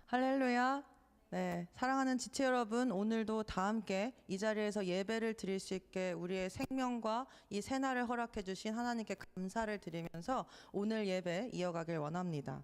할렐루야. 네, 사랑하는 지체 여러분, 오늘도 다 함께 이 자리에서 예배를 드릴 수 있게 우리의 생명과 이 새날을 허락해 주신 하나님께 감사를 드리면서 오늘 예배 이어가길 원합니다.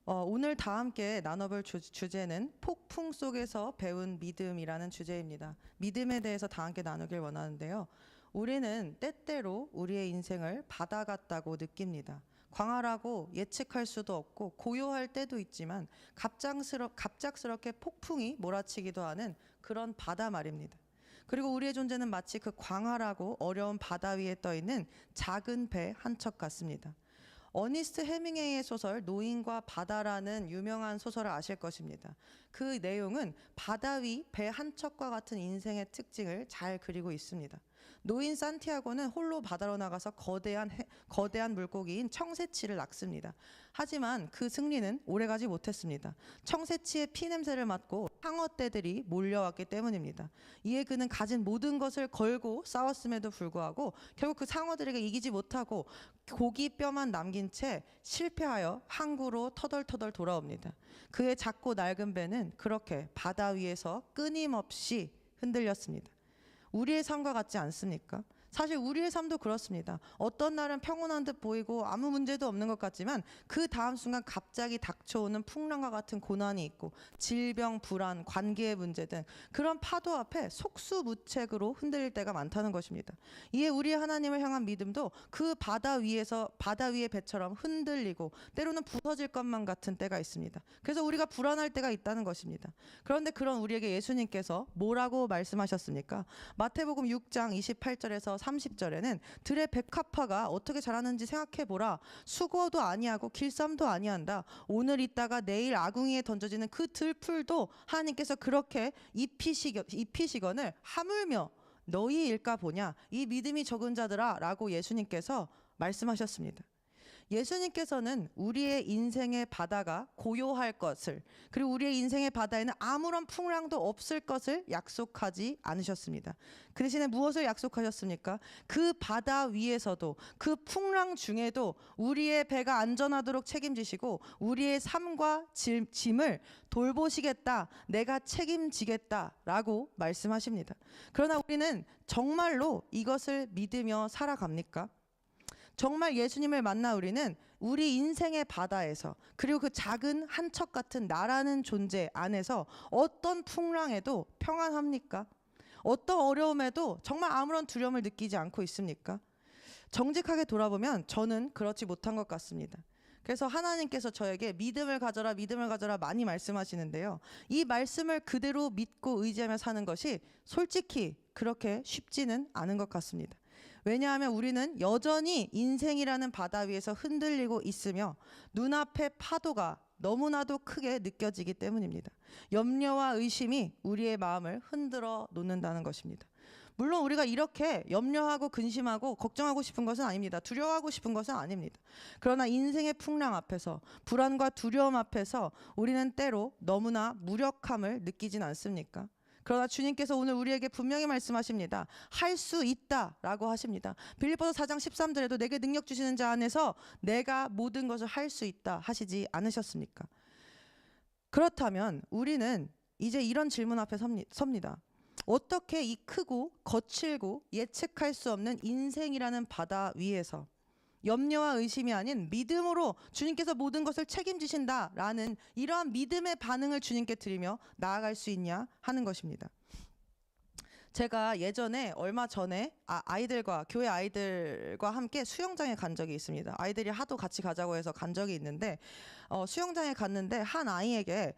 오늘 다 함께 나눠볼 주제는 폭풍 속에서 배운 믿음이라는 주제입니다. 믿음에 대해서 다 함께 나누길 원하는데요. 우리는 때때로 우리의 인생을 바다 같다고 느낍니다. 광활하고 예측할 수도 없고 고요할 때도 있지만 갑작스럽게 폭풍이 몰아치기도 하는 그런 바다 말입니다. 그리고 우리의 존재는 마치 그 광활하고 어려운 바다 위에 떠 있는 작은 배 한 척 같습니다. 어니스트 해밍웨이의 소설 노인과 바다라는 유명한 소설을 아실 것입니다. 그 내용은 바다 위 배 한 척과 같은 인생의 특징을 잘 그리고 있습니다. 노인 산티아고는 홀로 바다로 나가서 거대한 물고기인 청새치를 낚습니다. 하지만 그 승리는 오래가지 못했습니다. 청새치의 피냄새를 맡고 상어떼들이 몰려왔기 때문입니다. 이에 그는 가진 모든 것을 걸고 싸웠음에도 불구하고 결국 그 상어들에게 이기지 못하고 고기 뼈만 남긴 채 실패하여 항구로 터덜터덜 돌아옵니다. 그의 작고 낡은 배는 그렇게 바다 위에서 끊임없이 흔들렸습니다. 우리의 삶과 같지 않습니까? 사실 우리의 삶도 그렇습니다. 어떤 날은 평온한 듯 보이고 아무 문제도 없는 것 같지만 그 다음 순간 갑자기 닥쳐오는 풍랑과 같은 고난이 있고 질병, 불안, 관계의 문제 등 그런 파도 앞에 속수무책으로 흔들릴 때가 많다는 것입니다. 이에 우리의 하나님을 향한 믿음도 그 바다 위의 배처럼 흔들리고 때로는 부서질 것만 같은 때가 있습니다. 그래서 우리가 불안할 때가 있다는 것입니다. 그런데 그런 우리에게 예수님께서 뭐라고 말씀하셨습니까? 마태복음 6장 28절에서 30절에는 들의 백합화가 어떻게 자라는지 생각해보라. 수고도 아니하고 길쌈도 아니한다. 오늘 있다가 내일 아궁이에 던져지는 그 들풀도 하나님께서 그렇게 입히시거늘 하물며 너희 일까 보냐. 이 믿음이 적은 자들아 라고 예수님께서 말씀하셨습니다. 예수님께서는 우리의 인생의 바다가 고요할 것을, 그리고 우리의 인생의 바다에는 아무런 풍랑도 없을 것을 약속하지 않으셨습니다. 그 대신에 무엇을 약속하셨습니까? 그 바다 위에서도 그 풍랑 중에도 우리의 배가 안전하도록 책임지시고 우리의 삶과 짐을 돌보시겠다, 내가 책임지겠다라고 말씀하십니다. 그러나 우리는 정말로 이것을 믿으며 살아갑니까? 정말 예수님을 만나 우리는 우리 인생의 바다에서, 그리고 그 작은 한 척 같은 나라는 존재 안에서 어떤 풍랑에도 평안합니까? 어떤 어려움에도 정말 아무런 두려움을 느끼지 않고 있습니까? 정직하게 돌아보면 저는 그렇지 못한 것 같습니다. 그래서 하나님께서 저에게 믿음을 가져라 많이 말씀하시는데요. 이 말씀을 그대로 믿고 의지하며 사는 것이 솔직히 그렇게 쉽지는 않은 것 같습니다. 왜냐하면 우리는 여전히 인생이라는 바다 위에서 흔들리고 있으며 눈앞의 파도가 너무나도 크게 느껴지기 때문입니다. 염려와 의심이 우리의 마음을 흔들어 놓는다는 것입니다. 물론 우리가 이렇게 염려하고 근심하고 걱정하고 싶은 것은 아닙니다. 두려워하고 싶은 것은 아닙니다. 그러나 인생의 풍랑 앞에서, 불안과 두려움 앞에서 우리는 때로 너무나 무력함을 느끼진 않습니까? 그러나 주님께서 오늘 우리에게 분명히 말씀하십니다. 할 수 있다라고 하십니다. 빌립보서 4장 13절에도 내게 능력 주시는 자 안에서 내가 모든 것을 할 수 있다 하시지 않으셨습니까? 그렇다면 우리는 이제 이런 질문 앞에 섭니다. 어떻게 이 크고 거칠고 예측할 수 없는 인생이라는 바다 위에서 염려와 의심이 아닌 믿음으로 주님께서 모든 것을 책임지신다라는 이러한 믿음의 반응을 주님께 드리며 나아갈 수 있냐 하는 것입니다. 제가 예전에 얼마 전에 교회 아이들과 함께 수영장에 간 적이 있습니다. 아이들이 하도 같이 가자고 해서 간 적이 있는데 수영장에 갔는데 한 아이에게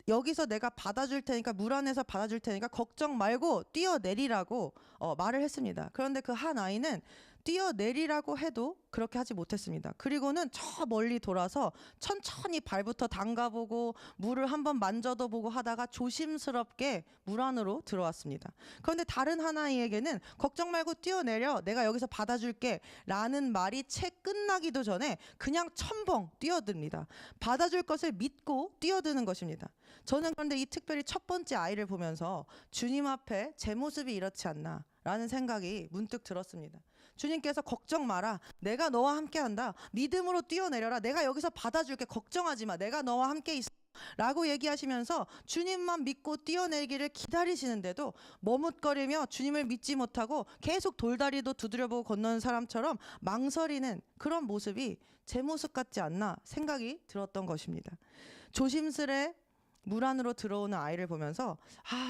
여기서 내가 받아줄 테니까, 물 안에서 받아줄 테니까 걱정 말고 뛰어내리라고 말을 했습니다. 그런데 그 한 아이는 뛰어내리라고 해도 그렇게 하지 못했습니다. 그리고는 저 멀리 돌아서 천천히 발부터 담가보고 물을 한번 만져도 보고 하다가 조심스럽게 물 안으로 들어왔습니다. 그런데 다른 한 아이에게는 걱정 말고 뛰어내려, 내가 여기서 받아줄게 라는 말이 채 끝나기도 전에 그냥 첨벙 뛰어듭니다. 받아줄 것을 믿고 뛰어드는 것입니다. 저는 그런데 이 특별히 첫 번째 아이를 보면서 주님 앞에 제 모습이 이렇지 않나 라는 생각이 문득 들었습니다. 주님께서 걱정 마라, 내가 너와 함께 한다, 믿음으로 뛰어내려라, 내가 여기서 받아줄게, 걱정하지 마, 내가 너와 함께 있어 라고 얘기하시면서 주님만 믿고 뛰어내기를 기다리시는데도 머뭇거리며 주님을 믿지 못하고 계속 돌다리도 두드려보고 건너는 사람처럼 망설이는 그런 모습이 제 모습 같지 않나 생각이 들었던 것입니다. 조심스레 물 안으로 들어오는 아이를 보면서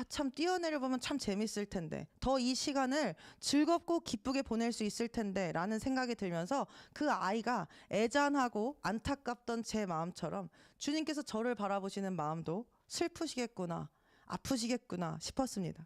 참 뛰어내려 보면 참 재밌을 텐데, 더 이 시간을 즐겁고 기쁘게 보낼 수 있을 텐데 라는 생각이 들면서 그 아이가 애잔하고 안타깝던 제 마음처럼 주님께서 저를 바라보시는 마음도 슬프시겠구나, 아프시겠구나 싶었습니다.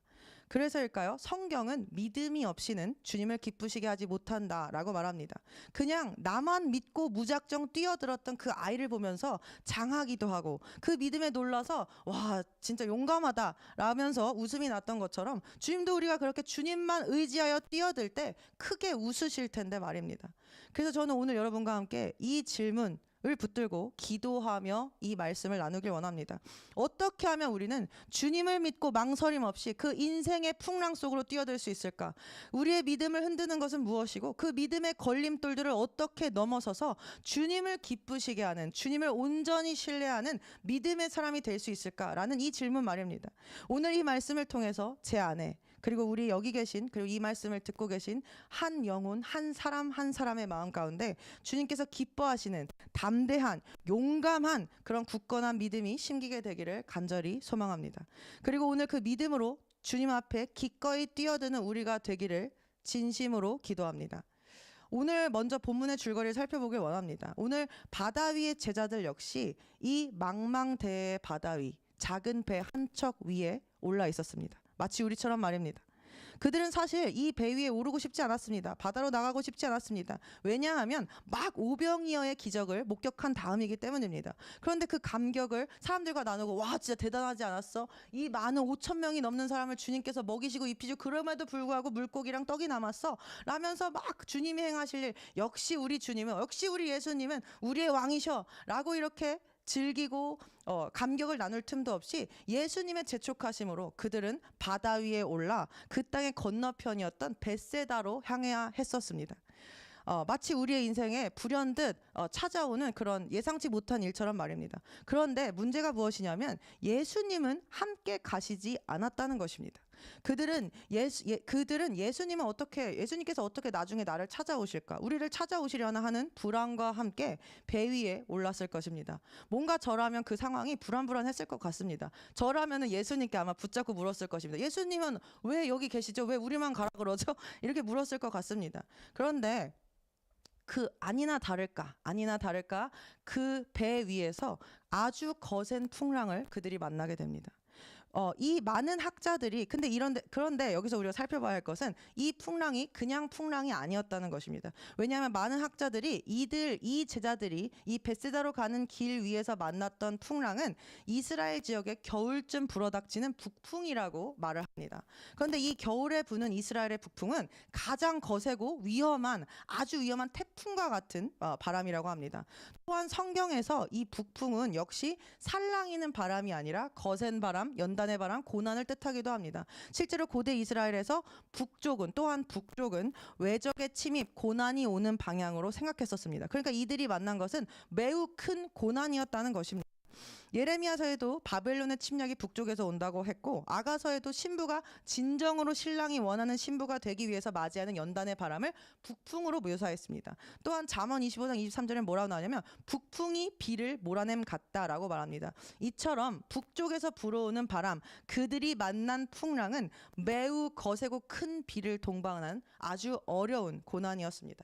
그래서일까요? 성경은 믿음이 없이는 주님을 기쁘시게 하지 못한다라고 말합니다. 그냥 나만 믿고 무작정 뛰어들었던 그 아이를 보면서 장하기도 하고 그 믿음에 놀라서 와 진짜 용감하다 라면서 웃음이 났던 것처럼 주님도 우리가 그렇게 주님만 의지하여 뛰어들 때 크게 웃으실 텐데 말입니다. 그래서 저는 오늘 여러분과 함께 이 질문 을 붙들고 기도하며 이 말씀을 나누길 원합니다. 어떻게 하면 우리는 주님을 믿고 망설임 없이 그 인생의 풍랑 속으로 뛰어들 수 있을까? 우리의 믿음을 흔드는 것은 무엇이고 그 믿음의 걸림돌들을 어떻게 넘어서서 주님을 기쁘시게 하는, 주님을 온전히 신뢰하는 믿음의 사람이 될 수 있을까라는 이 질문 말입니다. 오늘 이 말씀을 통해서 제 안에, 그리고 우리 여기 계신, 그리고 이 말씀을 듣고 계신 한 영혼, 한 사람의 마음 가운데 주님께서 기뻐하시는 담대한, 용감한 그런 굳건한 믿음이 심기게 되기를 간절히 소망합니다. 그리고 오늘 그 믿음으로 주님 앞에 기꺼이 뛰어드는 우리가 되기를 진심으로 기도합니다. 오늘 먼저 본문의 줄거리를 살펴보길 원합니다. 오늘 바다 위의 제자들 역시 이 망망대해의 바다 위, 작은 배 한 척 위에 올라 있었습니다. 마치 우리처럼 말입니다. 그들은 사실 이 배 위에 오르고 싶지 않았습니다. 바다로 나가고 싶지 않았습니다. 왜냐하면 막 오병이어의 기적을 목격한 다음이기 때문입니다. 그런데 그 감격을 사람들과 나누고 와 진짜 대단하지 않았어? 이 많은 5천 명이 넘는 사람을 주님께서 먹이시고 입히시고 그럼에도 불구하고 물고기랑 떡이 남았어 라면서 막 주님이 행하실 일, 역시 우리 주님은, 역시 우리 예수님은 우리의 왕이셔 라고 이렇게 즐기고 감격을 나눌 틈도 없이 예수님의 재촉하심으로 그들은 바다 위에 올라 그 땅의 건너편이었던 벳세다로 향해야 했었습니다. 마치 우리의 인생에 불현듯 찾아오는 그런 예상치 못한 일처럼 말입니다. 그런데 문제가 무엇이냐면 예수님은 함께 가시지 않았다는 것입니다. 그들은 예수님께서 어떻게 나중에 나를 찾아오실까, 우리를 찾아오시려나 하는 불안과 함께 배 위에 올랐을 것입니다. 뭔가 저라면 그 상황이 불안불안했을 것 같습니다. 저라면은 예수님께 아마 붙잡고 물었을 것입니다. 예수님은 왜 여기 계시죠? 왜 우리만 가라 그러죠? 이렇게 물었을 것 같습니다. 그런데 아니나 다를까 그 배 위에서 아주 거센 풍랑을 그들이 만나게 됩니다. 이 많은 학자들이 그런데 여기서 우리가 살펴봐야 할 것은 이 풍랑이 그냥 풍랑이 아니었다는 것입니다. 왜냐하면 많은 학자들이 이 제자들이 이 벳세다로 가는 길 위에서 만났던 풍랑은 이스라엘 지역에 겨울쯤 불어닥치는 북풍이라고 말을 합니다. 그런데 이 겨울에 부는 이스라엘의 북풍은 가장 거세고 아주 위험한 태풍과 같은 바람이라고 합니다. 또한 성경에서 이 북풍은 역시 살랑이는 바람이 아니라 거센 바람, 연단의 바람, 고난을 뜻하기도 합니다. 실제로 고대 이스라엘에서 북쪽은 외적의 침입, 고난이 오는 방향으로 생각했었습니다. 그러니까 이들이 만난 것은 매우 큰 고난이었다는 것입니다. 예레미야서에도 바벨론의 침략이 북쪽에서 온다고 했고, 아가서에도 신부가 진정으로 신랑이 원하는 신부가 되기 위해서 맞이하는 연단의 바람을 북풍으로 묘사했습니다. 또한 잠언 25장 23절에 뭐라고 나오냐면 북풍이 비를 몰아냄 같다라고 말합니다. 이처럼 북쪽에서 불어오는 바람, 그들이 만난 풍랑은 매우 거세고 큰 비를 동반한 아주 어려운 고난이었습니다.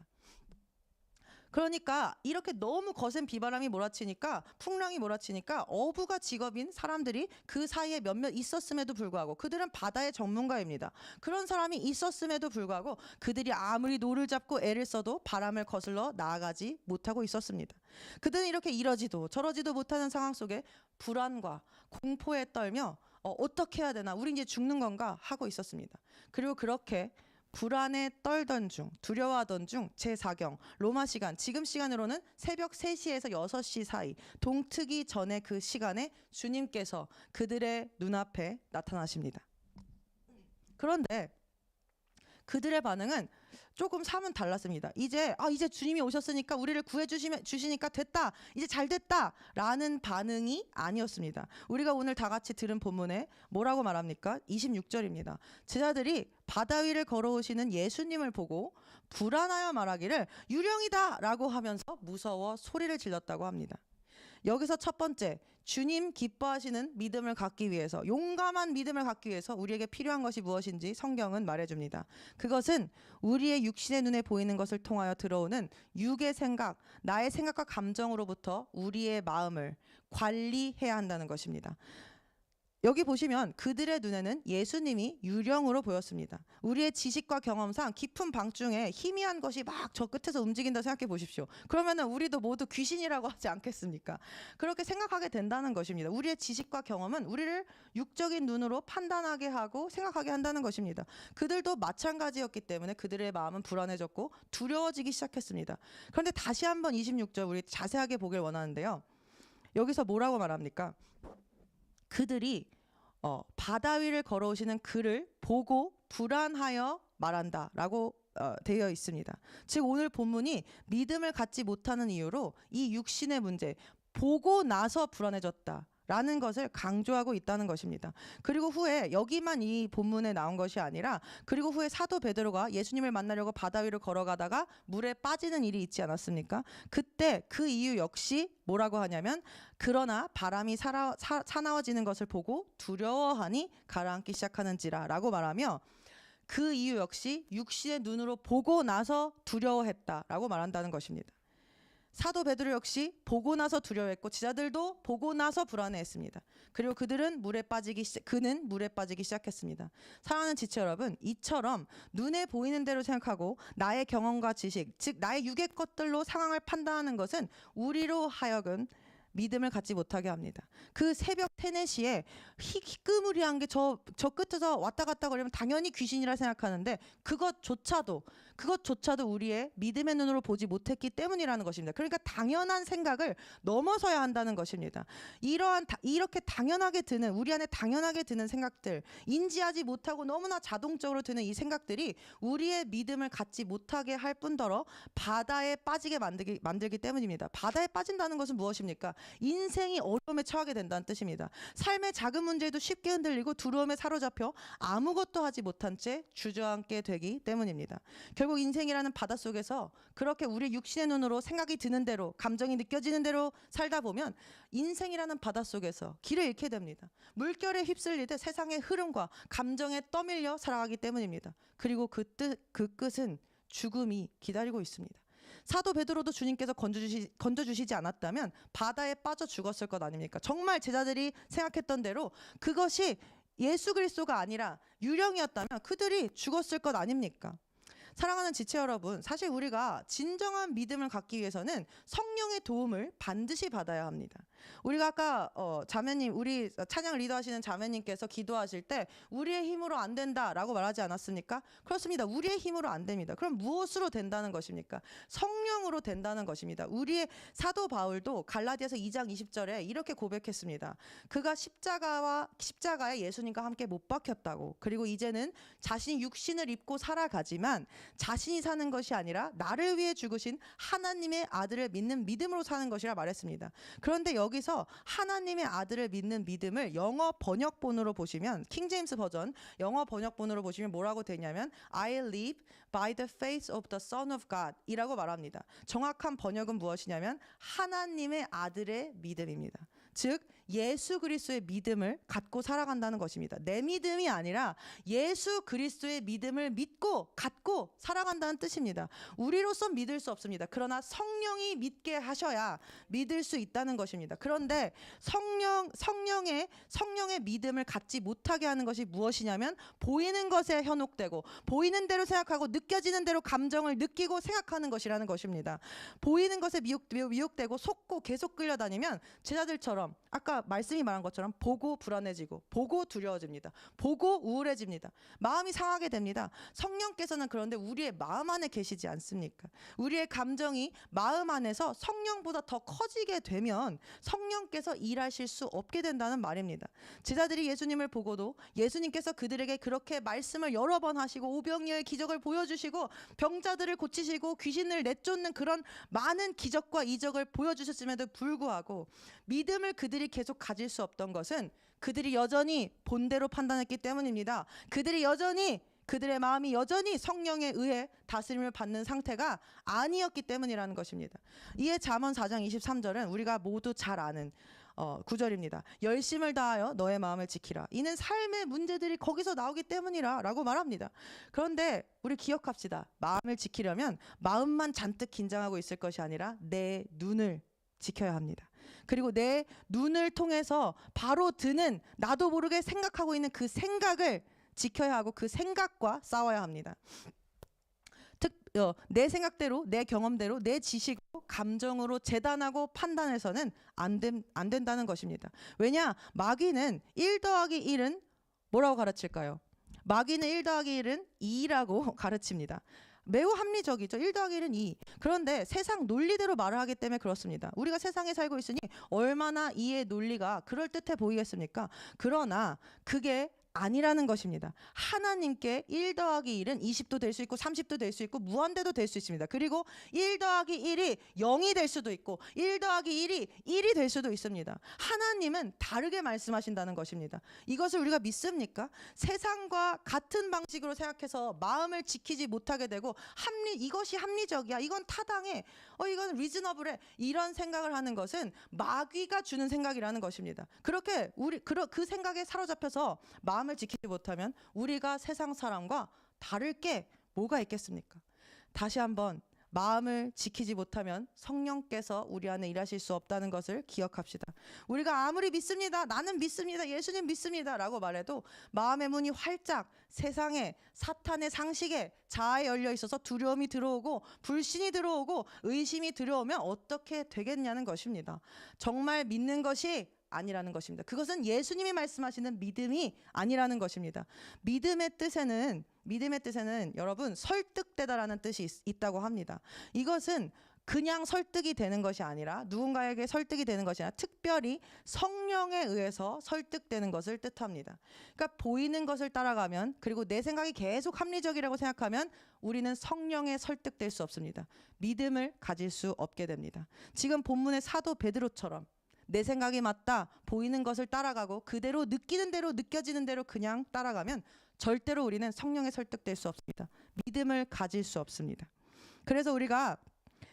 그러니까 이렇게 너무 거센 비바람이 몰아치니까, 풍랑이 몰아치니까 어부가 직업인 사람들이 그 사이에 몇몇 있었음에도 불구하고, 그들은 바다의 전문가입니다. 그런 사람이 있었음에도 불구하고 그들이 아무리 노를 잡고 애를 써도 바람을 거슬러 나아가지 못하고 있었습니다. 그들은 이렇게 이러지도 저러지도 못하는 상황 속에 불안과 공포에 떨며 어떻게 해야 되나, 우리 이제 죽는 건가 하고 있었습니다. 그리고 그렇게 불안에 떨던 중, 두려워하던 중 제4경 로마 시간, 지금 시간으로는 새벽 3시에서 6시 사이, 동트기 전에 그 시간에 주님께서 그들의 눈앞에 나타나십니다. 그런데 그들의 반응은 조금 사뭇 달랐습니다. 이제 주님이 오셨으니까 우리를 주시니까 됐다. 이제 잘 됐다라는 반응이 아니었습니다. 우리가 오늘 다 같이 들은 본문에 뭐라고 말합니까? 26절입니다. 제자들이 바다 위를 걸어오시는 예수님을 보고 불안하여 말하기를 유령이다라고 하면서 무서워 소리를 질렀다고 합니다. 여기서 첫 번째, 주님 기뻐하시는 믿음을 갖기 위해서, 용감한 믿음을 갖기 위해서 우리에게 필요한 것이 무엇인지 성경은 말해줍니다. 그것은 우리의 육신의 눈에 보이는 것을 통하여 들어오는 육의 생각, 나의 생각과 감정으로부터 우리의 마음을 관리해야 한다는 것입니다. 여기 보시면 그들의 눈에는 예수님이 유령으로 보였습니다. 우리의 지식과 경험상 깊은 방 중에 희미한 것이 막 저 끝에서 움직인다 생각해 보십시오. 그러면 우리도 모두 귀신이라고 하지 않겠습니까? 그렇게 생각하게 된다는 것입니다. 우리의 지식과 경험은 우리를 육적인 눈으로 판단하게 하고 생각하게 한다는 것입니다. 그들도 마찬가지였기 때문에 그들의 마음은 불안해졌고 두려워지기 시작했습니다. 그런데 다시 한번 26절 우리 자세하게 보길 원하는데요. 여기서 뭐라고 말합니까? 그들이 바다 위를 걸어오시는 그를 보고 불안하여 말한다라고 되어 있습니다. 즉 오늘 본문이 믿음을 갖지 못하는 이유로 이 육신의 문제, 보고 나서 불안해졌다 라는 것을 강조하고 있다는 것입니다. 그리고 후에 여기만 이 본문에 나온 것이 아니라 그리고 후에 사도 베드로가 예수님을 만나려고 바다 위를 걸어가다가 물에 빠지는 일이 있지 않았습니까? 그때 그 이유 역시 뭐라고 하냐면 그러나 바람이 사나워지는 것을 보고 두려워하니 가라앉기 시작하는지라 라고 말하며 그 이유 역시 육신의 눈으로 보고 나서 두려워했다라고 말한다는 것입니다. 사도 베드로 역시 보고 나서 두려워했고 제자들도 보고 나서 불안해했습니다. 그리고 그는 물에 빠지기 시작했습니다. 사랑하는 지체 여러분, 이처럼 눈에 보이는 대로 생각하고 나의 경험과 지식, 즉 나의 육의 것들로 상황을 판단하는 것은 우리로 하여금 믿음을 갖지 못하게 합니다. 그 새벽 3, 4시에 희끄무리한 게 저 끝에서 왔다 갔다 거리면 당연히 귀신이라 생각하는데 그것조차도 우리의 믿음의 눈으로 보지 못했기 때문이라는 것입니다. 그러니까 당연한 생각을 넘어서야 한다는 것입니다. 이렇게 당연하게 드는 우리 안에 당연하게 드는 생각들, 인지하지 못하고 너무나 자동적으로 드는 이 생각들이 우리의 믿음을 갖지 못하게 할 뿐더러 바다에 빠지게 만들기 때문입니다. 바다에 빠진다는 것은 무엇입니까? 인생이 어려움에 처하게 된다는 뜻입니다. 삶의 작은 문제에도 쉽게 흔들리고 두려움에 사로잡혀 아무것도 하지 못한 채 주저앉게 되기 때문입니다. 결국 인생이라는 바닷속에서 그렇게 우리 육신의 눈으로 생각이 드는 대로 감정이 느껴지는 대로 살다 보면 인생이라는 바닷속에서 길을 잃게 됩니다. 물결에 휩쓸리듯 세상의 흐름과 감정에 떠밀려 살아가기 때문입니다. 그리고 그 끝은 죽음이 기다리고 있습니다. 사도 베드로도 주님께서 건져주시지 않았다면 바다에 빠져 죽었을 것 아닙니까? 정말 제자들이 생각했던 대로 그것이 예수 그리스도가 아니라 유령이었다면 그들이 죽었을 것 아닙니까? 사랑하는 지체 여러분, 사실 우리가 진정한 믿음을 갖기 위해서는 성령의 도움을 반드시 받아야 합니다. 우리가 아까 자매님, 우리 찬양 리더하시는 자매님께서 기도하실 때 우리의 힘으로 안 된다라고 말하지 않았습니까? 그렇습니다. 우리의 힘으로 안 됩니다. 그럼 무엇으로 된다는 것입니까? 성령으로 된다는 것입니다. 우리의 사도 바울도 갈라디아서 2장 20절에 이렇게 고백했습니다. 그가 십자가에 예수님과 함께 못 박혔다고. 그리고 이제는 자신이 육신을 입고 살아가지만 자신이 사는 것이 아니라 나를 위해 죽으신 하나님의 아들을 믿는 믿음으로 사는 것이라 말했습니다. 그런데 여기서 하나님의 아들을 믿는 믿음을 영어 번역본으로 보시면, 킹제임스 버전 영어 번역본으로 보시면 뭐라고 되냐면 I live by the faith of the Son of God 이라고 말합니다. 정확한 번역은 무엇이냐면 하나님의 아들의 믿음입니다. 즉 예수 그리스도의 믿음을 갖고 살아간다는 것입니다. 내 믿음이 아니라 예수 그리스도의 믿음을 믿고 갖고 살아간다는 뜻입니다. 우리로서 믿을 수 없습니다. 그러나 성령이 믿게 하셔야 믿을 수 있다는 것입니다. 그런데 성령의 믿음을 갖지 못하게 하는 것이 무엇이냐면 보이는 것에 현혹되고 보이는 대로 생각하고 느껴지는 대로 감정을 느끼고 생각하는 것이라는 것입니다. 보이는 것에 미혹되고 속고 계속 끌려다니면 제자들처럼 아까 아까 말씀이 말한 것처럼 보고 불안해지고 보고 두려워집니다. 보고 우울해집니다. 마음이 상하게 됩니다. 성령께서는 그런데 우리의 마음 안에 계시지 않습니까? 우리의 감정이 마음 안에서 성령보다 더 커지게 되면 성령께서 일하실 수 없게 된다는 말입니다. 제자들이 예수님을 보고도 예수님께서 그들에게 그렇게 말씀을 여러 번 하시고 오병이어의 기적을 보여주시고 병자들을 고치시고 귀신을 내쫓는 그런 많은 기적과 이적을 보여주셨음에도 불구하고 믿음을 그들이 계속 가질 수 없던 것은 그들이 여전히 본대로 판단했기 때문입니다. 그들의 마음이 여전히 성령에 의해 다스림을 받는 상태가 아니었기 때문이라는 것입니다. 이에 잠언 4장 23절은 우리가 모두 잘 아는 구절입니다. 열심을 다하여 너의 마음을 지키라. 이는 삶의 문제들이 거기서 나오기 때문이라 라고 말합니다. 그런데 우리 기억합시다. 마음을 지키려면 마음만 잔뜩 긴장하고 있을 것이 아니라 내 눈을 지켜야 합니다. 그리고 내 눈을 통해서 바로 드는 나도 모르게 생각하고 있는 그 생각을 지켜야 하고 그 생각과 싸워야 합니다. 내 생각대로, 내 경험대로, 내 지식으로, 감정으로 재단하고 판단해서는 안 된다는 것입니다. 왜냐? 마귀는 1 더하기 1은 뭐라고 가르칠까요? 마귀는 1 더하기 1은 2라고 가르칩니다. 매우 합리적이죠. 1 더하기 1은 2. 그런데 세상 논리대로 말을 하기 때문에 그렇습니다. 우리가 세상에 살고 있으니 얼마나 이의 논리가 그럴듯해 보이겠습니까? 그러나 그게 아니라는 것입니다. 하나님께 1 더하기 1은 20도 될 수 있고 30도 될 수 있고 무한대도 될 수 있습니다. 그리고 1 더하기 1이 0이 될 수도 있고 1 더하기 1이 1이 될 수도 있습니다. 하나님은 다르게 말씀하신다는 것입니다. 이것을 우리가 믿습니까? 세상과 같은 방식으로 생각해서 마음을 지키지 못하게 되고 이것이 합리적이야. 이건 타당해. 이건 리즈너블해. 이런 생각을 하는 것은 마귀가 주는 생각이라는 것입니다. 그렇게 그 생각에 사로잡혀서 마음을 지키지 못하면 우리가 세상 사람과 다를 게 뭐가 있겠습니까? 다시 한번 마음을 지키지 못하면 성령께서 우리 안에 일하실 수 없다는 것을 기억합시다. 우리가 아무리 믿습니다. 나는 믿습니다. 예수님 믿습니다. 라고 말해도 마음의 문이 활짝 세상에 사탄의 상식에 자아에 열려 있어서 두려움이 들어오고 불신이 들어오고 의심이 들어오면 어떻게 되겠냐는 것입니다. 정말 믿는 것이 아니라는 것입니다. 그것은 예수님이 말씀하시는 믿음이 아니라는 것입니다. 믿음의 뜻에는 여러분 설득되다라는 뜻이 있다고 합니다. 이것은 그냥 설득이 되는 것이 아니라 누군가에게 설득이 되는 것이 아니라 특별히 성령에 의해서 설득되는 것을 뜻합니다. 그러니까 보이는 것을 따라가면 그리고 내 생각이 계속 합리적이라고 생각하면 우리는 성령에 설득될 수 없습니다. 믿음을 가질 수 없게 됩니다. 지금 본문의 사도 베드로처럼 내 생각이 맞다 보이는 것을 따라가고 그대로 느끼는 대로 느껴지는 대로 그냥 따라가면 절대로 우리는 성령에 설득될 수 없습니다. 믿음을 가질 수 없습니다. 그래서 우리가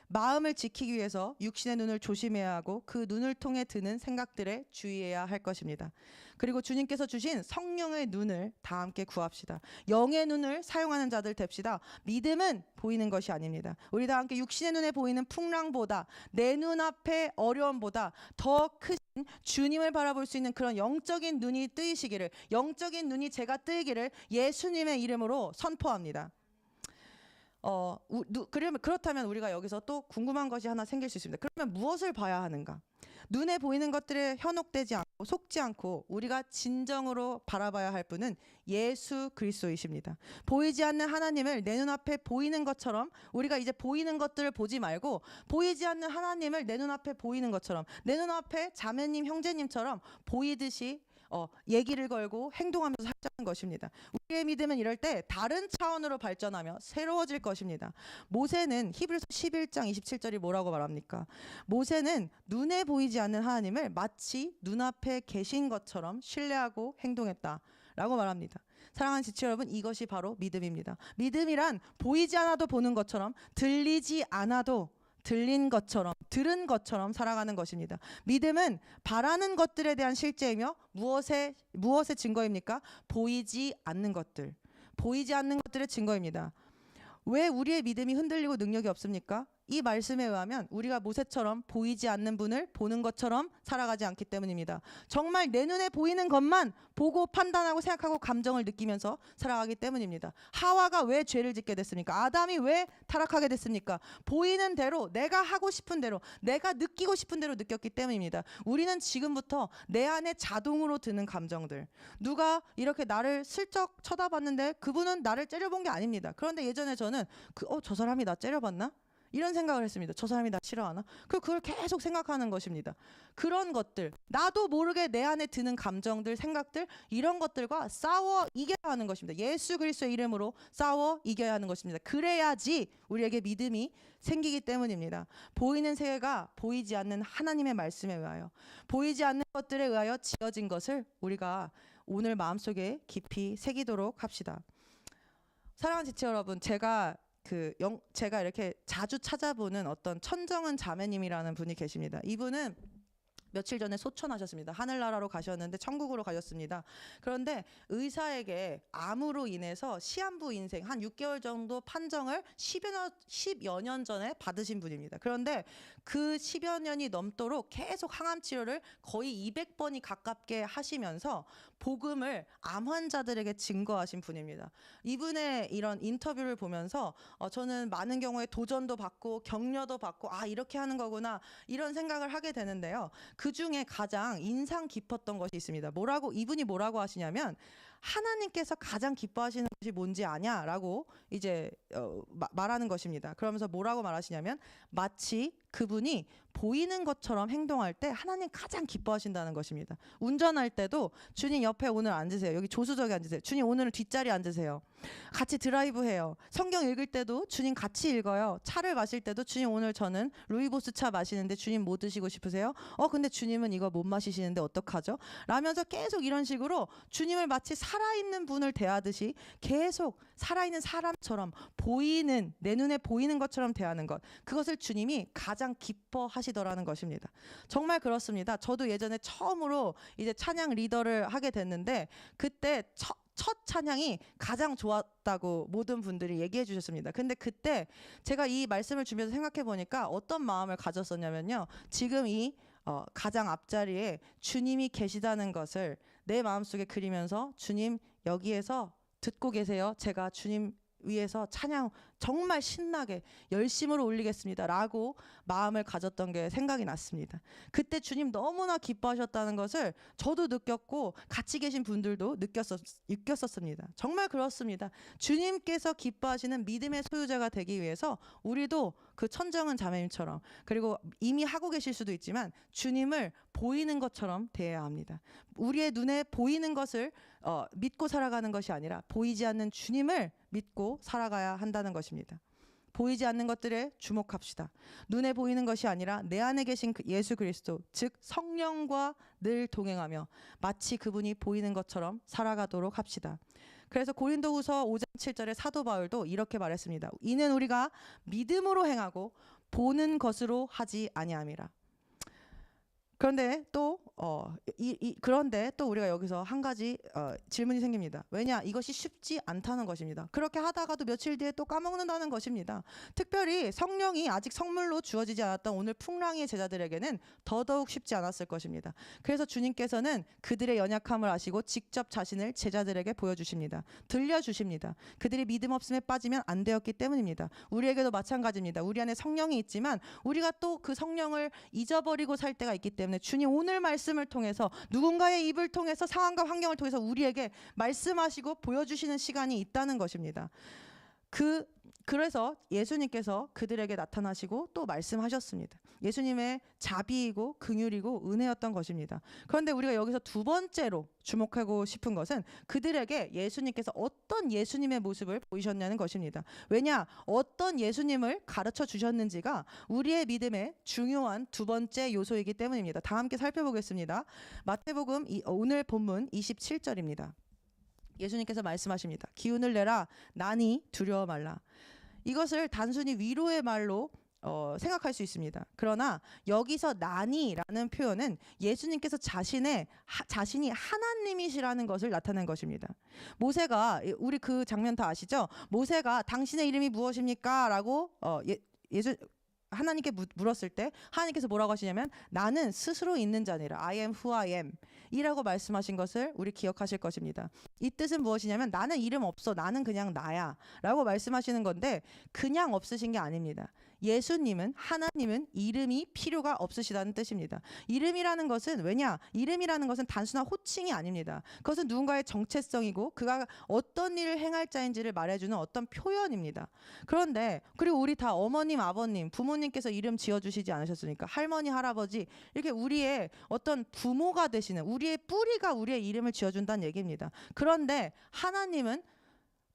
마음을 지키기 위해서 육신의 눈을 조심해야 하고 그 눈을 통해 드는 생각들에 주의해야 할 것입니다. 그리고 주님께서 주신 성령의 눈을 다 함께 구합시다. 영의 눈을 사용하는 자들 됩시다. 믿음은 보이는 것이 아닙니다. 우리 다 함께 육신의 눈에 보이는 풍랑보다 내 눈앞의 어려움보다 더 크신 주님을 바라볼 수 있는 그런 영적인 눈이 뜨이시기를, 영적인 눈이 제가 뜨이기를 예수님의 이름으로 선포합니다. 그렇다면 우리가 여기서 또 궁금한 것이 하나 생길 수 있습니다. 그러면 무엇을 봐야 하는가? 눈에 보이는 것들에 현혹되지 않고 속지 않고 우리가 진정으로 바라봐야 할 분은 예수 그리스도이십니다. 보이지 않는 하나님을 내 눈앞에 보이는 것처럼 우리가 이제 보이는 것들을 보지 말고 보이지 않는 하나님을 내 눈앞에 보이는 것처럼 내 눈앞에 자매님 형제님처럼 보이듯이 얘기를 걸고 행동하면서 살자는 것입니다. 우리의 믿음은 이럴 때 다른 차원으로 발전하며 새로워질 것입니다. 모세는 히브리서 11장 27절이 뭐라고 말합니까? 모세는 눈에 보이지 않는 하나님을 마치 눈앞에 계신 것처럼 신뢰하고 행동했다 라고 말합니다. 사랑하는 지체 여러분, 이것이 바로 믿음입니다. 믿음이란 보이지 않아도 보는 것처럼 들리지 않아도 들린 것처럼 들은 것처럼 살아가는 것입니다. 믿음은 바라는 것들에 대한 실제이며 무엇의 증거입니까? 보이지 않는 것들의 증거입니다. 왜 우리의 믿음이 흔들리고 능력이 없습니까? 이 말씀에 의하면 우리가 모세처럼 보이지 않는 분을 보는 것처럼 살아가지 않기 때문입니다. 정말 내 눈에 보이는 것만 보고 판단하고 생각하고 감정을 느끼면서 살아가기 때문입니다. 하와가 왜 죄를 짓게 됐습니까? 아담이 왜 타락하게 됐습니까? 보이는 대로, 내가 하고 싶은 대로, 내가 느끼고 싶은 대로 느꼈기 때문입니다. 우리는 지금부터 내 안에 자동으로 드는 감정들, 누가 이렇게 나를 슬쩍 쳐다봤는데 그분은 나를 째려본 게 아닙니다. 그런데 예전에 저는 저 사람이 나 째려봤나? 이런 생각을 했습니다. 저 사람이 나 싫어하나? 그걸 계속 생각하는 것입니다. 그런 것들, 나도 모르게 내 안에 드는 감정들, 생각들, 이런 것들과 싸워 이겨야 하는 것입니다. 예수 그리스도의 이름으로 싸워 이겨야 하는 것입니다. 그래야지 우리에게 믿음이 생기기 때문입니다. 보이는 세계가 보이지 않는 하나님의 말씀에 의하여, 보이지 않는 것들에 의하여 지어진 것을 우리가 오늘 마음속에 깊이 새기도록 합시다. 사랑하는 지체 여러분, 제가 이렇게 자주 찾아보는 어떤 천정은 자매님이라는 분이 계십니다. 이분은 며칠 전에 소천하셨습니다. 하늘나라로 가셨는데 천국으로 가셨습니다. 그런데 의사에게 암으로 인해서 시한부 인생 한 6개월 정도 판정을 10여 년 전에 받으신 분입니다. 그런데 그 10여 년이 넘도록 계속 항암 치료를 거의 200번이 가깝게 하시면서 복음을 암 환자들에게 증거하신 분입니다. 이분의 이런 인터뷰를 보면서 저는 많은 경우에 도전도 받고 격려도 받고 이렇게 하는 거구나 이런 생각을 하게 되는데요. 그 중에 가장 인상 깊었던 것이 있습니다. 이분이 뭐라고 하시냐면, 하나님께서 가장 기뻐하시는 것이 뭔지 아냐라고 이제 말하는 것입니다. 그러면서 뭐라고 말하시냐면, 마치 그분이 보이는 것처럼 행동할 때 하나님 가장 기뻐하신다는 것입니다. 운전할 때도 주님 옆에 오늘 앉으세요. 여기 조수석에 앉으세요. 주님 오늘은 뒷자리에 앉으세요. 같이 드라이브해요. 성경 읽을 때도 주님 같이 읽어요. 차를 마실 때도 주님 오늘 저는 루이보스 차 마시는데 주님 뭐 드시고 싶으세요? 근데 주님은 이거 못 마시시는데 어떡하죠? 라면서 계속 이런 식으로 주님을 마치 살아있는 분을 대하듯이 계속 살아있는 사람처럼 보이는, 내 눈에 보이는 것처럼 대하는 것, 그것을 주님이 가장 기뻐하시더라는 것입니다. 정말 그렇습니다. 저도 예전에 처음으로 이제 찬양 리더를 하게 됐는데 그때 첫 찬양이 가장 좋았다고 모든 분들이 얘기해 주셨습니다. 근데 그때 제가 이 말씀을 주면서 생각해 보니까 어떤 마음을 가졌었냐면요. 지금 이 가장 앞자리에 주님이 계시다는 것을 내 마음속에 그리면서, 주님 여기에서 듣고 계세요. 제가 주님 위해서 찬양 정말 신나게 열심으로 올리겠습니다 라고 마음을 가졌던 게 생각이 났습니다. 그때 주님 너무나 기뻐하셨다는 것을 저도 느꼈고 같이 계신 분들도 느꼈었습니다. 정말 그렇습니다. 주님께서 기뻐하시는 믿음의 소유자가 되기 위해서 우리도 그 천정은 자매님처럼, 그리고 이미 하고 계실 수도 있지만 주님을 보이는 것처럼 대해야 합니다. 우리의 눈에 보이는 것을 믿고 살아가는 것이 아니라 보이지 않는 주님을 믿고 살아가야 한다는 것입니다. 보이지 않는 것들에 주목합시다. 눈에 보이는 것이 아니라 내 안에 계신 예수 그리스도, 즉 성령과 늘 동행하며 마치 그분이 보이는 것처럼 살아가도록 합시다. 그래서 고린도후서 5장 7절에 사도 바울도 이렇게 말했습니다. 이는 우리가 믿음으로 행하고 보는 것으로 하지 아니함이라. 그런데 또 우리가 여기서 한 가지 질문이 생깁니다. 왜냐? 이것이 쉽지 않다는 것입니다. 그렇게 하다가도 며칠 뒤에 또 까먹는다는 것입니다. 특별히 성령이 아직 성물로 주어지지 않았던 오늘 풍랑의 제자들에게는 더더욱 쉽지 않았을 것입니다. 그래서 주님께서는 그들의 연약함을 아시고 직접 자신을 제자들에게 보여주십니다. 들려주십니다. 그들이 믿음 없음에 빠지면 안 되었기 때문입니다. 우리에게도 마찬가지입니다. 우리 안에 성령이 있지만 우리가 또 그 성령을 잊어버리고 살 때가 있기 때문에 주님 오늘 말씀을 통해서, 누군가의 입을 통해서, 상황과 환경을 통해서 우리에게 말씀하시고 보여주시는 시간이 있다는 것입니다. 그래서 예수님께서 그들에게 나타나시고 또 말씀하셨습니다. 예수님의 자비이고 긍휼이고 은혜였던 것입니다. 그런데 우리가 여기서 두 번째로 주목하고 싶은 것은 그들에게 예수님께서 어떤 예수님의 모습을 보이셨냐는 것입니다. 왜냐? 어떤 예수님을 가르쳐 주셨는지가 우리의 믿음의 중요한 두 번째 요소이기 때문입니다. 다 함께 살펴보겠습니다. 마태복음 오늘 본문 27절입니다. 예수님께서 말씀하십니다. 기운을 내라, 나니 두려워 말라. 이것을 단순히 위로의 말로 생각할 수 있습니다. 그러나 여기서 나니라는 표현은 예수님께서 자신이 하나님이시라는 것을 나타낸 것입니다. 모세가, 우리 그 장면 다 아시죠? 모세가 당신의 이름이 무엇입니까? 라고 하나님께 물었을 때 하나님께서 뭐라고 하시냐면 나는 스스로 있는 자니라. I am who I am 이라고 말씀하신 것을 우리 기억하실 것입니다. 이 뜻은 무엇이냐면 나는 이름 없어. 나는 그냥 나야 라고 말씀하시는 건데 그냥 없으신 게 아닙니다. 예수님은 하나님은 이름이 필요가 없으시다는 뜻입니다. 이름이라는 것은 왜냐? 이름이라는 것은 단순한 호칭이 아닙니다. 그것은 누군가의 정체성이고 그가 어떤 일을 행할 자인지를 말해주는 어떤 표현입니다. 그런데 그리고 우리 다 어머님, 아버님, 부모님께서 이름 지어주시지 않으셨습니까? 할머니, 할아버지 이렇게 우리의 어떤 부모가 되시는 우리의 뿌리가 우리의 이름을 지어준다는 얘기입니다. 그런데 하나님은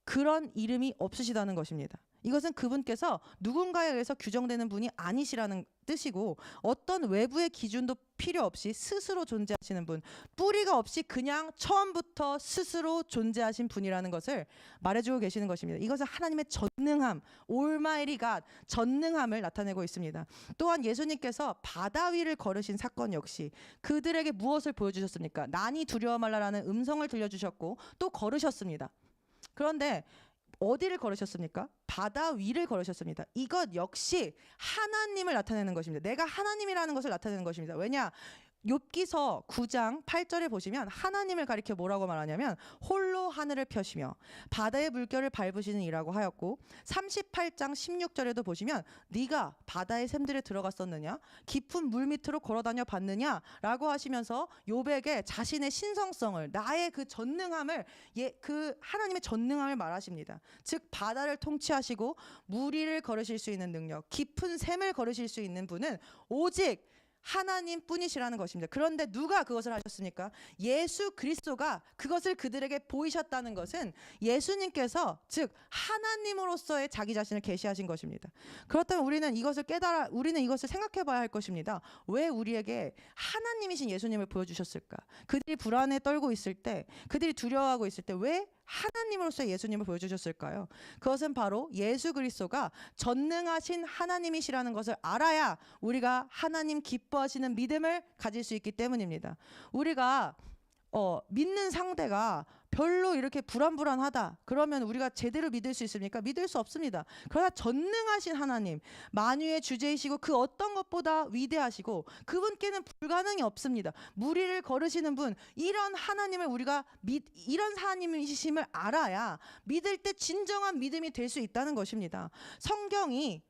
그런 이름이 없으시다는 것입니다. 이것은 그분께서 누군가에 의해서 규정되는 분이 아니시라는 뜻이고 어떤 외부의 기준도 필요 없이 스스로 존재하시는 분, 뿌리가 없이 그냥 처음부터 스스로 존재하신 분이라는 것을 말해주고 계시는 것입니다. 이것은 하나님의 전능함, Almighty God, 전능함을 나타내고 있습니다. 또한 예수님께서 바다 위를 걸으신 사건 역시 그들에게 무엇을 보여주셨습니까? 난이 두려워 말라라는 음성을 들려주셨고 또 걸으셨습니다. 그런데 어디를 걸으셨습니까? 바다 위를 걸으셨습니다. 이것 역시 하나님을 나타내는 것입니다. 내가 하나님이라는 것을 나타내는 것입니다. 왜냐? 욥기서 9장 8절에 보시면 하나님을 가리켜 뭐라고 말하냐면 홀로 하늘을 펴시며 바다의 물결을 밟으시는 이라고 하였고 38장 16절에도 보시면 네가 바다의 샘들에 들어갔었느냐 깊은 물 밑으로 걸어다녀 봤느냐 라고 하시면서 욥에게 자신의 신성성을 나의 그 전능함을 그 하나님의 전능함을 말하십니다. 즉 바다를 통치하시고 물 위를 걸으실 수 있는 능력 깊은 샘을 걸으실 수 있는 분은 오직 하나님 뿐이시라는 것입니다. 그런데 누가 그것을 하셨습니까? 예수 그리스도가 그것을 그들에게 보이셨다는 것은 예수님께서 즉 하나님으로서의 자기 자신을 계시하신 것입니다. 그렇다면 우리는 이것을 생각해 봐야 할 것입니다. 왜 우리에게 하나님이신 예수님을 보여주셨을까? 그들이 불안에 떨고 있을 때, 그들이 두려워하고 있을 때 왜 하나님으로서 예수님을 보여주셨을까요? 그것은 바로 예수 그리스도가 전능하신 하나님이시라는 것을 알아야 우리가 하나님 기뻐하시는 믿음을 가질 수 있기 때문입니다. 우리가 믿는 상대가 별로 이렇게 불안하다 그러면 우리가 제대로 믿을 수 있습니까? 믿을 수 없습니다. 그러나 전능하신 하나님, 만유의 주제이시고 그 어떤 것보다 위대하시고 그분께는 불가능이 없습니다. 물 위를 걸으시는 분, 이런 하나님을 우리가 이런 하나님이심을 알아야 믿을 때 진정한 믿음이 될 수 있다는 것입니다. 성경이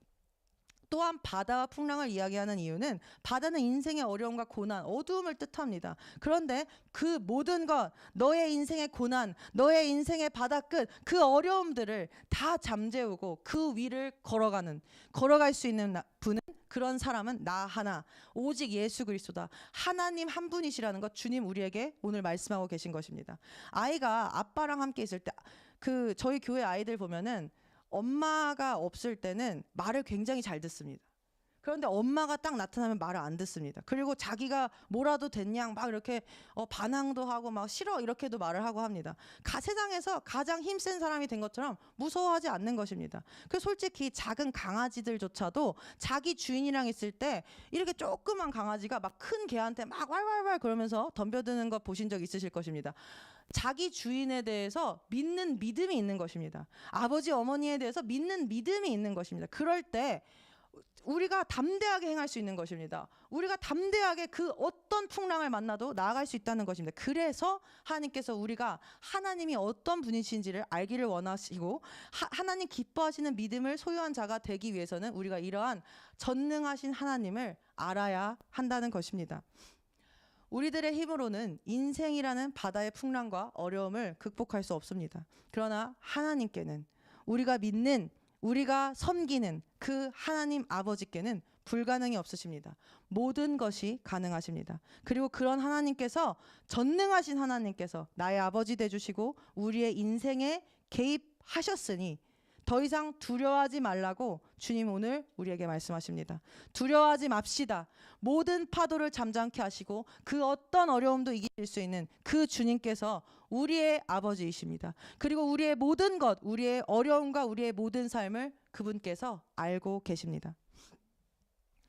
또한 바다와 풍랑을 이야기하는 이유는 바다는 인생의 어려움과 고난, 어두움을 뜻합니다. 그런데 그 모든 것, 너의 인생의 고난, 너의 인생의 바다끝, 그 어려움들을 다 잠재우고 그 위를 걸어갈 수 있는 분은 그런 사람은 나 하나, 오직 예수 그리스도다. 하나님 한 분이시라는 것 주님 우리에게 오늘 말씀하고 계신 것입니다. 아이가 아빠랑 함께 있을 때 저희 교회 아이들 보면은 엄마가 없을 때는 말을 굉장히 잘 듣습니다. 그런데 엄마가 딱 나타나면 말을 안 듣습니다. 그리고 자기가 뭐라도 됐냐 막 이렇게 반항도 하고 막 싫어 이렇게도 말을 하고 합니다. 세상에서 가장 힘센 사람이 된 것처럼 무서워하지 않는 것입니다. 솔직히 작은 강아지들조차도 자기 주인이랑 있을 때 이렇게 조그만 강아지가 막 큰 개한테 막 왈왈왈 그러면서 덤벼드는 거 보신 적 있으실 것입니다. 자기 주인에 대해서 믿는 믿음이 있는 것입니다. 아버지 어머니에 대해서 믿는 믿음이 있는 것입니다. 그럴 때 우리가 담대하게 행할 수 있는 것입니다. 우리가 담대하게 그 어떤 풍랑을 만나도 나아갈 수 있다는 것입니다. 그래서 하나님께서 우리가 하나님이 어떤 분이신지를 알기를 원하시고 하나님 기뻐하시는 믿음을 소유한 자가 되기 위해서는 우리가 이러한 전능하신 하나님을 알아야 한다는 것입니다. 우리들의 힘으로는 인생이라는 바다의 풍랑과 어려움을 극복할 수 없습니다. 그러나 하나님께는 우리가 믿는, 우리가 섬기는 그 하나님 아버지께는 불가능이 없으십니다. 모든 것이 가능하십니다. 그리고 그런 하나님께서, 전능하신 하나님께서 나의 아버지 되주시고 우리의 인생에 개입하셨으니 더 이상 두려워하지 말라고 주님 오늘 우리에게 말씀하십니다. 두려워하지 맙시다. 모든 파도를 잠잠케 하시고 그 어떤 어려움도 이기실 수 있는 그 주님께서 우리의 아버지이십니다. 그리고 우리의 모든 것, 우리의 어려움과 우리의 모든 삶을 그분께서 알고 계십니다.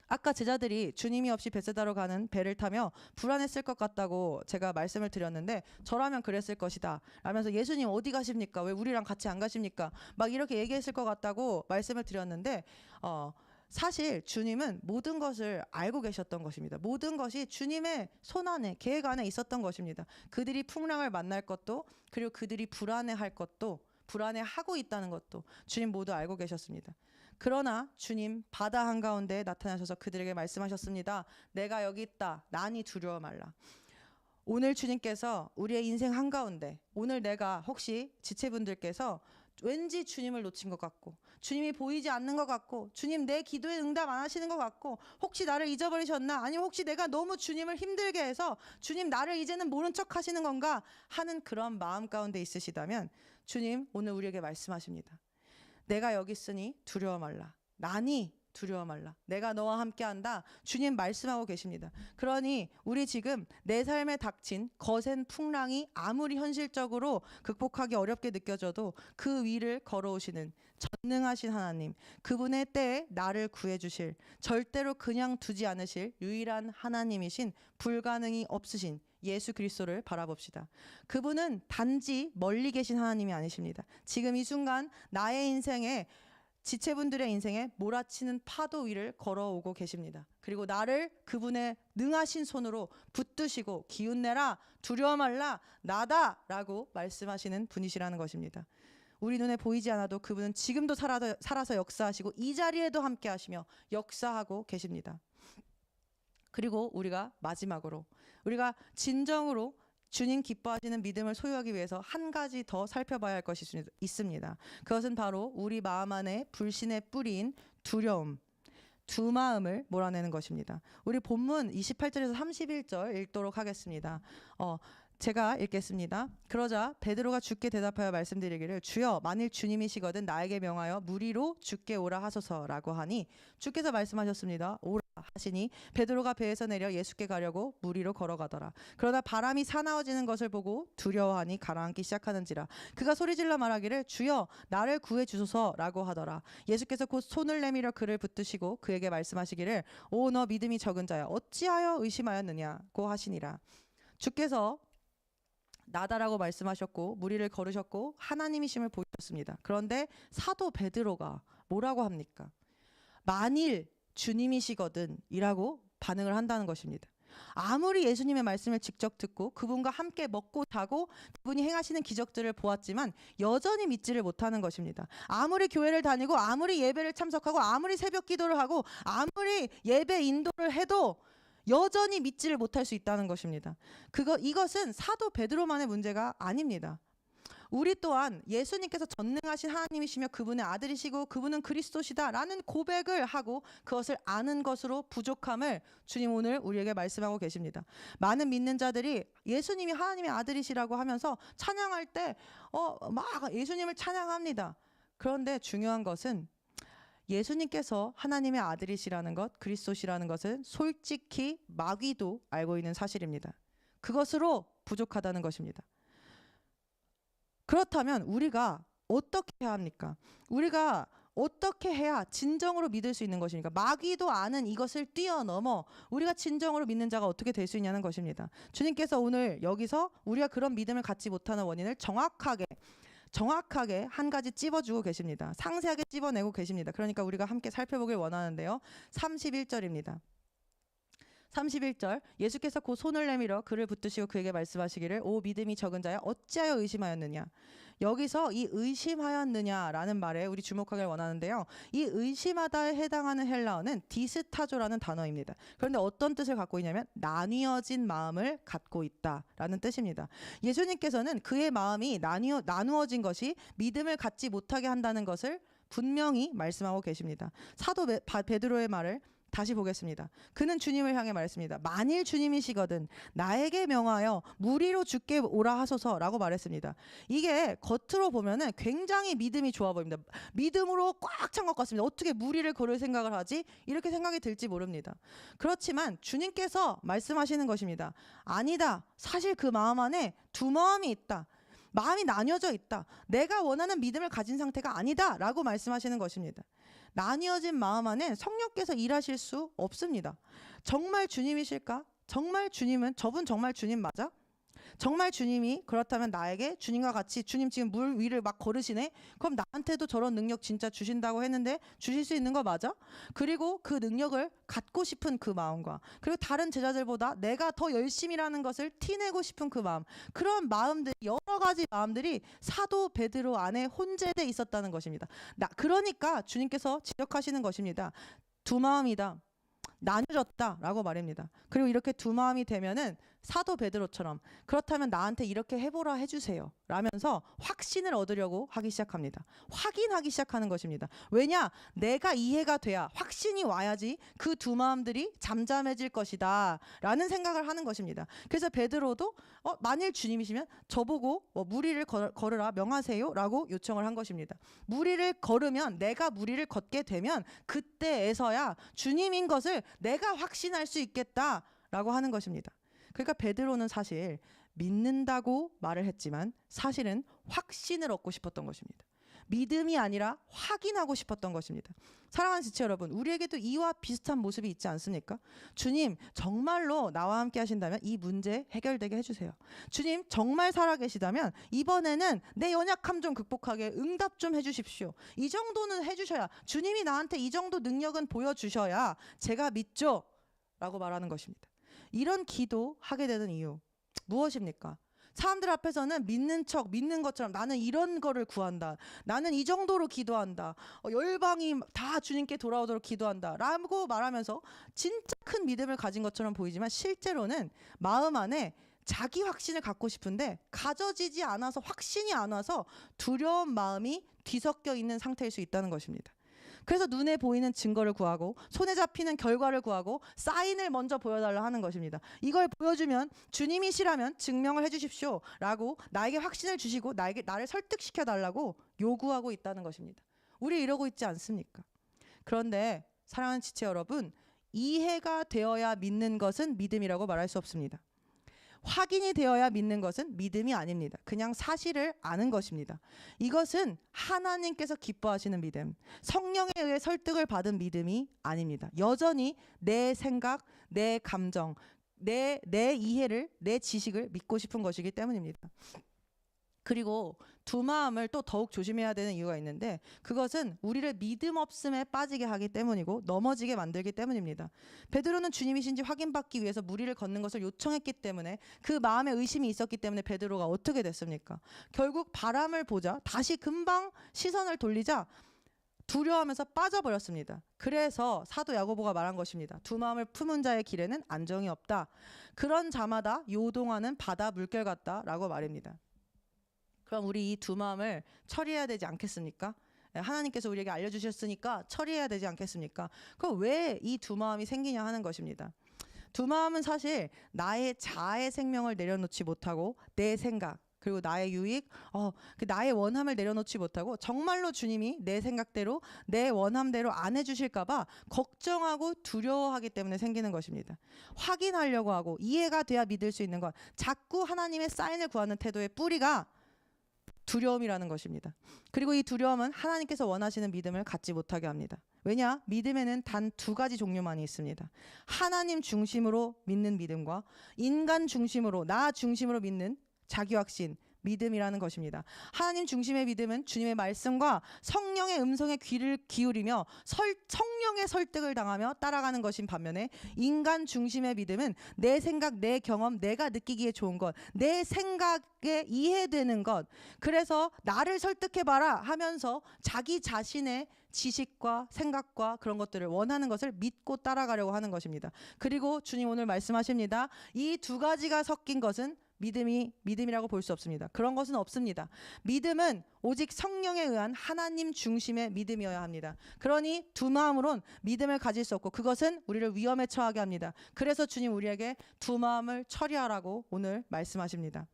아까 제자들이 주님이 없이 베세다로 가는 배를 타며 불안했을 것 같다고 제가 말씀을 드렸는데 저라면 그랬을 것이다 라면서 예수님 어디 가십니까? 왜 우리랑 같이 안 가십니까? 막 이렇게 얘기했을 것 같다고 말씀을 드렸는데 사실 주님은 모든 것을 알고 계셨던 것입니다. 모든 것이 주님의 손 안에, 계획 안에 있었던 것입니다. 그들이 풍랑을 만날 것도, 그리고 그들이 불안해할 것도, 불안해하고 있다는 것도 주님 모두 알고 계셨습니다. 그러나 주님 바다 한가운데 나타나셔서 그들에게 말씀하셨습니다. 내가 여기 있다. 난이 두려워 말라. 오늘 주님께서 우리의 인생 한가운데, 오늘 내가 혹시 지체분들께서 왠지 주님을 놓친 것 같고, 주님이 보이지 않는 것 같고, 주님 내 기도에 응답 안 하시는 것 같고, 혹시 나를 잊어버리셨나? 아니면 혹시 내가 너무 주님을 힘들게 해서 주님 나를 이제는 모른 척 하시는 건가? 하는 그런 마음 가운데 있으시다면 주님 오늘 우리에게 말씀하십니다. 내가 여기 있으니 두려워 말라. 나니 두려워 말라. 내가 너와 함께한다. 주님 말씀하고 계십니다. 그러니 우리 지금 내 삶에 닥친 거센 풍랑이 아무리 현실적으로 극복하기 어렵게 느껴져도 그 위를 걸어오시는 전능하신 하나님, 그분의 때에 나를 구해주실, 절대로 그냥 두지 않으실 유일한 하나님이신, 불가능이 없으신 예수 그리스도를 바라봅시다. 그분은 단지 멀리 계신 하나님이 아니십니다. 지금 이 순간 나의 인생에, 지체분들의 인생에 몰아치는 파도 위를 걸어오고 계십니다. 그리고 나를 그분의 능하신 손으로 붙드시고 기운내라, 두려워 말라, 나다 라고 말씀하시는 분이시라는 것입니다. 우리 눈에 보이지 않아도 그분은 지금도 살아서 역사하시고 이 자리에도 함께 하시며 역사하고 계십니다. 그리고 우리가 마지막으로, 우리가 진정으로 주님 기뻐하시는 믿음을 소유하기 위해서 한 가지 더 살펴봐야 할 것이 있습니다. 그것은 바로 우리 마음 안에 불신의 뿌리인 두려움, 두 마음을 몰아내는 것입니다. 우리 본문 28절에서 31절 읽도록 하겠습니다. 제가 읽겠습니다. 그러자 베드로가 주께 대답하여 말씀드리기를, 주여 만일 주님이시거든 나에게 명하여 무리로 주께 오라 하소서라고 하니 주께서 말씀하셨습니다. 오라 하시니 베드로가 배에서 내려 예수께 가려고 무리로 걸어가더라. 그러다 바람이 사나워지는 것을 보고 두려워하니 가라앉기 시작하는지라. 그가 소리질러 말하기를 주여 나를 구해 주소서라고 하더라. 예수께서 곧 손을 내밀어 그를 붙드시고 그에게 말씀하시기를 오 너 믿음이 적은 자야 어찌하여 의심하였느냐고 하시니라. 주께서 나다라고 말씀하셨고 무리를 걸으셨고 하나님이심을 보이셨습니다. 그런데 사도 베드로가 뭐라고 합니까? 만일 주님이시거든 이라고 반응을 한다는 것입니다. 아무리 예수님의 말씀을 직접 듣고 그분과 함께 먹고 자고 그분이 행하시는 기적들을 보았지만 여전히 믿지를 못하는 것입니다. 아무리 교회를 다니고 아무리 예배를 참석하고 아무리 새벽 기도를 하고 아무리 예배 인도를 해도 여전히 믿지를 못할 수 있다는 것입니다. 이것은 사도 베드로만의 문제가 아닙니다. 우리 또한 예수님께서 전능하신 하나님이시며 그분의 아들이시고 그분은 그리스도시다라는 고백을 하고 그것을 아는 것으로 부족함을 주님 오늘 우리에게 말씀하고 계십니다. 많은 믿는 자들이 예수님이 하나님의 아들이시라고 하면서 찬양할 때 막 예수님을 찬양합니다. 그런데 중요한 것은 예수님께서 하나님의 아들이시라는 것, 그리스도시라는 것은 솔직히 마귀도 알고 있는 사실입니다. 그것으로 부족하다는 것입니다. 그렇다면 우리가 어떻게 해야 합니까? 우리가 어떻게 해야 진정으로 믿을 수 있는 것입니까? 마귀도 아는 이것을 뛰어넘어 우리가 진정으로 믿는 자가 어떻게 될 수 있냐는 것입니다. 주님께서 오늘 여기서 우리가 그런 믿음을 갖지 못하는 원인을 정확하게 한 가지 찝어주고 계십니다. 상세하게 찝어내고 계십니다. 그러니까 우리가 함께 살펴보길 원하는데요. 31절입니다. 31절 예수께서 곧 손을 내밀어 그를 붙드시고 그에게 말씀하시기를 오 믿음이 적은 자야 어찌하여 의심하였느냐. 여기서 이 의심하였느냐라는 말에 우리 주목하길 원하는데요. 이 의심하다에 해당하는 헬라어는 디스타조라는 단어입니다. 그런데 어떤 뜻을 갖고 있냐면 나뉘어진 마음을 갖고 있다라는 뜻입니다. 예수님께서는 그의 마음이 나누어진 것이 믿음을 갖지 못하게 한다는 것을 분명히 말씀하고 계십니다. 사도 베드로의 말을 다시 보겠습니다. 그는 주님을 향해 말했습니다. 만일 주님이시거든 나에게 명하여 무리로 주께 오라 하소서라고 말했습니다. 이게 겉으로 보면은 굉장히 믿음이 좋아 보입니다. 믿음으로 꽉 찬 것 같습니다. 어떻게 무리를 걸을 생각을 하지? 이렇게 생각이 들지 모릅니다. 그렇지만 주님께서 말씀하시는 것입니다. 아니다. 사실 그 마음 안에 두 마음이 있다. 마음이 나뉘어져 있다. 내가 원하는 믿음을 가진 상태가 아니다 라고 말씀하시는 것입니다. 나뉘어진 마음 안에 성령께서 일하실 수 없습니다. 정말 주님이실까? 정말 주님은 저분 정말 주님 맞아? 정말 주님이 그렇다면 나에게 주님과 같이 주님 지금 물 위를 막 걸으시네? 그럼 나한테도 저런 능력 진짜 주신다고 했는데 주실 수 있는 거 맞아? 그리고 그 능력을 갖고 싶은 그 마음과 그리고 다른 제자들보다 내가 더 열심히라는 것을 티내고 싶은 그 마음, 그런 마음들, 여러 가지 마음들이 사도 베드로 안에 혼재돼 있었다는 것입니다. 그러니까 주님께서 지적하시는 것입니다. 두 마음이다. 나뉘어졌다라고 말입니다. 그리고 이렇게 두 마음이 되면은 사도 베드로처럼 그렇다면 나한테 이렇게 해보라 해주세요 라면서 확신을 얻으려고 하기 시작합니다. 확인하기 시작하는 것입니다. 왜냐? 내가 이해가 돼야, 확신이 와야지 그 두 마음들이 잠잠해질 것이다 라는 생각을 하는 것입니다. 그래서 베드로도 만일 주님이시면 저보고 무리를 걸으라 명하세요 라고 요청을 한 것입니다. 무리를 걸으면, 내가 무리를 걷게 되면 그때에서야 주님인 것을 내가 확신할 수 있겠다라고 하는 것입니다. 그러니까 베드로는 사실 믿는다고 말을 했지만 사실은 확신을 얻고 싶었던 것입니다. 믿음이 아니라 확인하고 싶었던 것입니다. 사랑하는 지체 여러분, 우리에게도 이와 비슷한 모습이 있지 않습니까? 주님, 정말로 나와 함께 하신다면 이 문제 해결되게 해주세요. 주님, 정말 살아계시다면 이번에는 내 연약함 좀 극복하게 응답 좀 해주십시오. 이 정도는 해주셔야, 주님이 나한테 이 정도 능력은 보여주셔야 제가 믿죠 라고 말하는 것입니다. 이런 기도하게 되는 이유 무엇입니까? 사람들 앞에서는 믿는 척, 믿는 것처럼 나는 이런 거를 구한다, 나는 이 정도로 기도한다, 열방이 다 주님께 돌아오도록 기도한다 라고 말하면서 진짜 큰 믿음을 가진 것처럼 보이지만 실제로는 마음 안에 자기 확신을 갖고 싶은데 가져지지 않아서, 확신이 안 와서 두려운 마음이 뒤섞여 있는 상태일 수 있다는 것입니다. 그래서 눈에 보이는 증거를 구하고 손에 잡히는 결과를 구하고 사인을 먼저 보여달라 하는 것입니다. 이걸 보여주면 주님이시라면 증명을 해주십시오 라고 나에게 확신을 주시고 나를 설득시켜 달라고 요구하고 있다는 것입니다. 우리 이러고 있지 않습니까? 그런데 사랑하는 지체 여러분, 이해가 되어야 믿는 것은 믿음이라고 말할 수 없습니다. 확인이 되어야 믿는 것은 믿음이 아닙니다. 그냥 사실을 아는 것입니다. 이것은 하나님께서 기뻐하시는 믿음, 성령에 의해 설득을 받은 믿음이 아닙니다. 여전히 내 생각, 내 감정, 내 이해를, 내 지식을 믿고 싶은 것이기 때문입니다. 그리고 두 마음을 또 더욱 조심해야 되는 이유가 있는데 그것은 우리를 믿음 없음에 빠지게 하기 때문이고 넘어지게 만들기 때문입니다. 베드로는 주님이신지 확인받기 위해서 무리를 걷는 것을 요청했기 때문에 그 마음에 의심이 있었기 때문에 베드로가 어떻게 됐습니까? 결국 바람을 보자 다시 금방 시선을 돌리자 두려워하면서 빠져버렸습니다. 그래서 사도 야고보가 말한 것입니다. 두 마음을 품은 자의 길에는 안정이 없다. 그런 자마다 요동하는 바다 물결 같다라고 말입니다. 그럼 우리 이 두 마음을 처리해야 되지 않겠습니까? 하나님께서 우리에게 알려주셨으니까 처리해야 되지 않겠습니까? 그럼 왜 이 두 마음이 생기냐 하는 것입니다. 두 마음은 사실 나의 자아의 생명을 내려놓지 못하고 내 생각, 그리고 나의 유익, 나의 원함을 내려놓지 못하고 정말로 주님이 내 생각대로, 내 원함대로 안 해주실까 봐 걱정하고 두려워하기 때문에 생기는 것입니다. 확인하려고 하고 이해가 돼야 믿을 수 있는 것, 자꾸 하나님의 사인을 구하는 태도의 뿌리가 두려움이라는 것입니다. 그리고 이 두려움은 하나님께서 원하시는 믿음을 갖지 못하게 합니다. 왜냐? 믿음에는 단 두 가지 종류만이 있습니다. 하나님 중심으로 믿는 믿음과 인간 중심으로, 나 중심으로 믿는 자기 확신, 믿음이라는 것입니다. 하나님 중심의 믿음은 주님의 말씀과 성령의 음성에 귀를 기울이며 성령의 설득을 당하며 따라가는 것인 반면에 인간 중심의 믿음은 내 생각, 내 경험, 내가 느끼기에 좋은 것, 내 생각에 이해되는 것, 그래서 나를 설득해봐라 하면서 자기 자신의 지식과 생각과 그런 것들을 원하는 것을 믿고 따라가려고 하는 것입니다. 그리고 주님 오늘 말씀하십니다. 이 두 가지가 섞인 것은 믿음이라고 볼 수 없습니다. 그런 것은 없습니다. 믿음은 오직 성령에 의한 하나님 중심의 믿음이어야 합니다. 그러니 두 마음으론 믿음을 가질 수 없고 그것은 우리를 위험에 처하게 합니다. 그래서 주님 우리에게 두 마음을 처리하라고 오늘 말씀하십니다.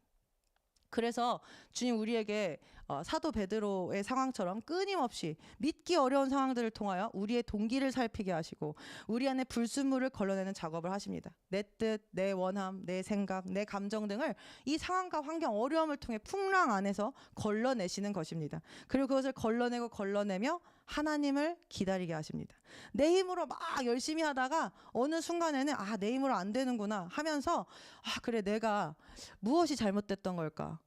그래서 주님 우리에게 사도 베드로의 상황처럼 끊임없이 믿기 어려운 상황들을 통하여 우리의 동기를 살피게 하시고 우리 안에 불순물을 걸러내는 작업을 하십니다. 내 뜻, 내 원함, 내 생각, 내 감정 등을 이 상황과 환경, 어려움을 통해 풍랑 안에서 걸러내시는 것입니다. 그리고 그것을 걸러내며 하나님을 기다리게 하십니다. 내 힘으로 막 열심히 하다가 어느 순간에는 내 힘으로 안 되는구나 하면서 그래, 내가 무엇이 잘못됐던 걸까?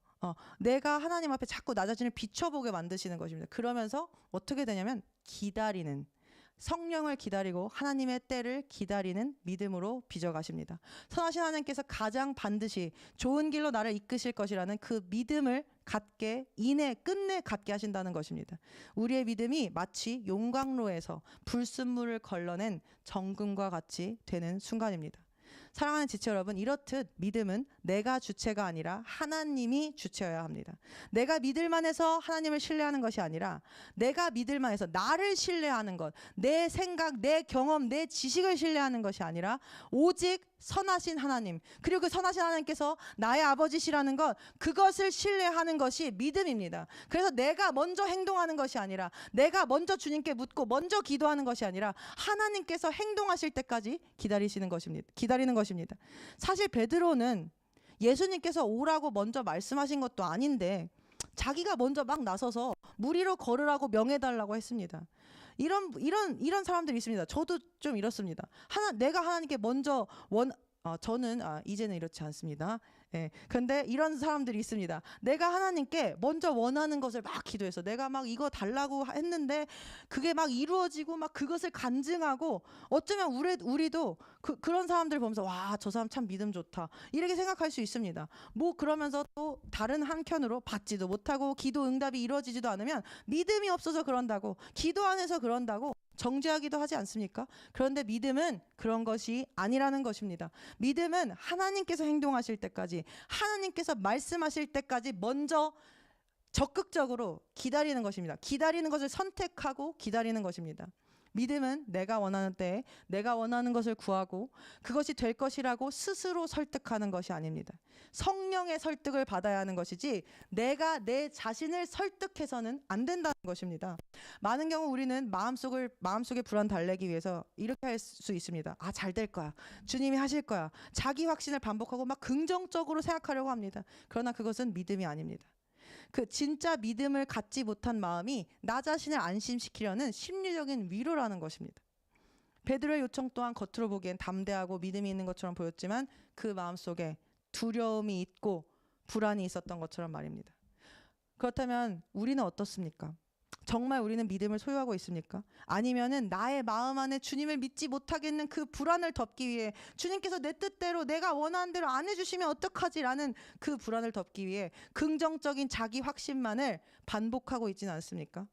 내가 하나님 앞에 자꾸 나 자신을 비춰보게 만드시는 것입니다. 그러면서 어떻게 되냐면 기다리는, 성령을 기다리고 하나님의 때를 기다리는 믿음으로 빚어가십니다. 선하신 하나님께서 가장 반드시 좋은 길로 나를 이끄실 것이라는 그 믿음을 갖게, 끝내 갖게 하신다는 것입니다. 우리의 믿음이 마치 용광로에서 불순물을 걸러낸 정금과 같이 되는 순간입니다. 사랑하는 지체 여러분, 이렇듯 믿음은 내가 주체가 아니라 하나님이 주체여야 합니다. 내가 믿을만 해서 하나님을 신뢰하는 것이 아니라 내가 믿을만 해서 나를 신뢰하는 것, 내 생각, 내 경험, 내 지식을 신뢰하는 것이 아니라 오직 선하신 하나님, 그리고 그 선하신 하나님께서 나의 아버지시라는 것, 그것을 신뢰하는 것이 믿음입니다. 그래서 내가 먼저 행동하는 것이 아니라, 내가 먼저 주님께 묻고 먼저 기도하는 것이 아니라 하나님께서 행동하실 때까지 기다리는 것입니다. 사실 베드로는 예수님께서 오라고 먼저 말씀하신 것도 아닌데 자기가 먼저 막 나서서 물 위로 걸으라고 명해달라고 했습니다. 이런 사람들이 있습니다. 저도 좀 이렇습니다. 내가 하나님께 먼저 저는 이제는 이렇지 않습니다. 근데 이런 사람들이 있습니다. 내가 하나님께 먼저 원하는 것을 막 기도해서 내가 막 이거 달라고 했는데 그게 막 이루어지고 막 그것을 간증하고, 어쩌면 우리도 그런 사람들 보면서 와, 저 사람 참 믿음 좋다 이렇게 생각할 수 있습니다. 그러면서 또 다른 한켠으로 받지도 못하고 기도 응답이 이루어지지도 않으면 믿음이 없어서 그런다고, 기도 안 해서 그런다고 정죄하기도 하지 않습니까? 그런데 믿음은 그런 것이 아니라는 것입니다. 믿음은 하나님께서 행동하실 때까지, 하나님께서 말씀하실 때까지 먼저 적극적으로 기다리는 것입니다. 기다리는 것을 선택하고 기다리는 것입니다. 믿음은 내가 원하는 때에 내가 원하는 것을 구하고 그것이 될 것이라고 스스로 설득하는 것이 아닙니다. 성령의 설득을 받아야 하는 것이지 내가 내 자신을 설득해서는 안 된다는 것입니다. 많은 경우 우리는 마음속의 불안 달래기 위해서 이렇게 할 수 있습니다. 잘 될 거야, 주님이 하실 거야, 자기 확신을 반복하고 막 긍정적으로 생각하려고 합니다. 그러나 그것은 믿음이 아닙니다. 그 진짜 믿음을 갖지 못한 마음이 나 자신을 안심시키려는 심리적인 위로라는 것입니다. 베드로의 요청 또한 겉으로 보기엔 담대하고 믿음이 있는 것처럼 보였지만 그 마음속에 두려움이 있고 불안이 있었던 것처럼 말입니다. 그렇다면 우리는 어떻습니까? 정말 우리는 믿음을 소유하고 있습니까? 아니면은 나의 마음 안에 주님을 믿지 못하겠는 그 불안을 덮기 위해, 주님께서 내 뜻대로 내가 원하는 대로 안 해주시면 어떡하지라는 그 불안을 덮기 위해 긍정적인 자기 확신만을 반복하고 있지는 않습니까?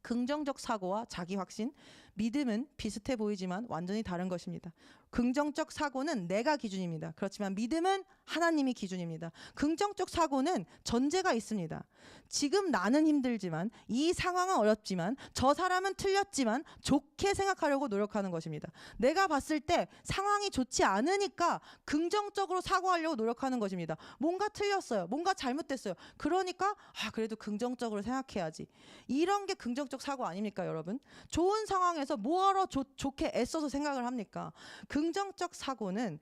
긍정적 사고와 자기 확신, 믿음은 비슷해 보이지만 완전히 다른 것입니다. 긍정적 사고는 내가 기준입니다. 그렇지만 믿음은 하나님이 기준입니다. 긍정적 사고는 전제가 있습니다. 지금 나는 힘들지만, 이 상황은 어렵지만, 저 사람은 틀렸지만 좋게 생각하려고 노력하는 것입니다. 내가 봤을 때 상황이 좋지 않으니까 긍정적으로 사고하려고 노력하는 것입니다. 뭔가 틀렸어요, 뭔가 잘못됐어요. 그러니까 그래도 긍정적으로 생각해야지. 이런 게 긍정적 사고 아닙니까, 여러분? 좋은 상황에서 뭐하러 좋게 애써서 생각을 합니까? 긍정적 사고는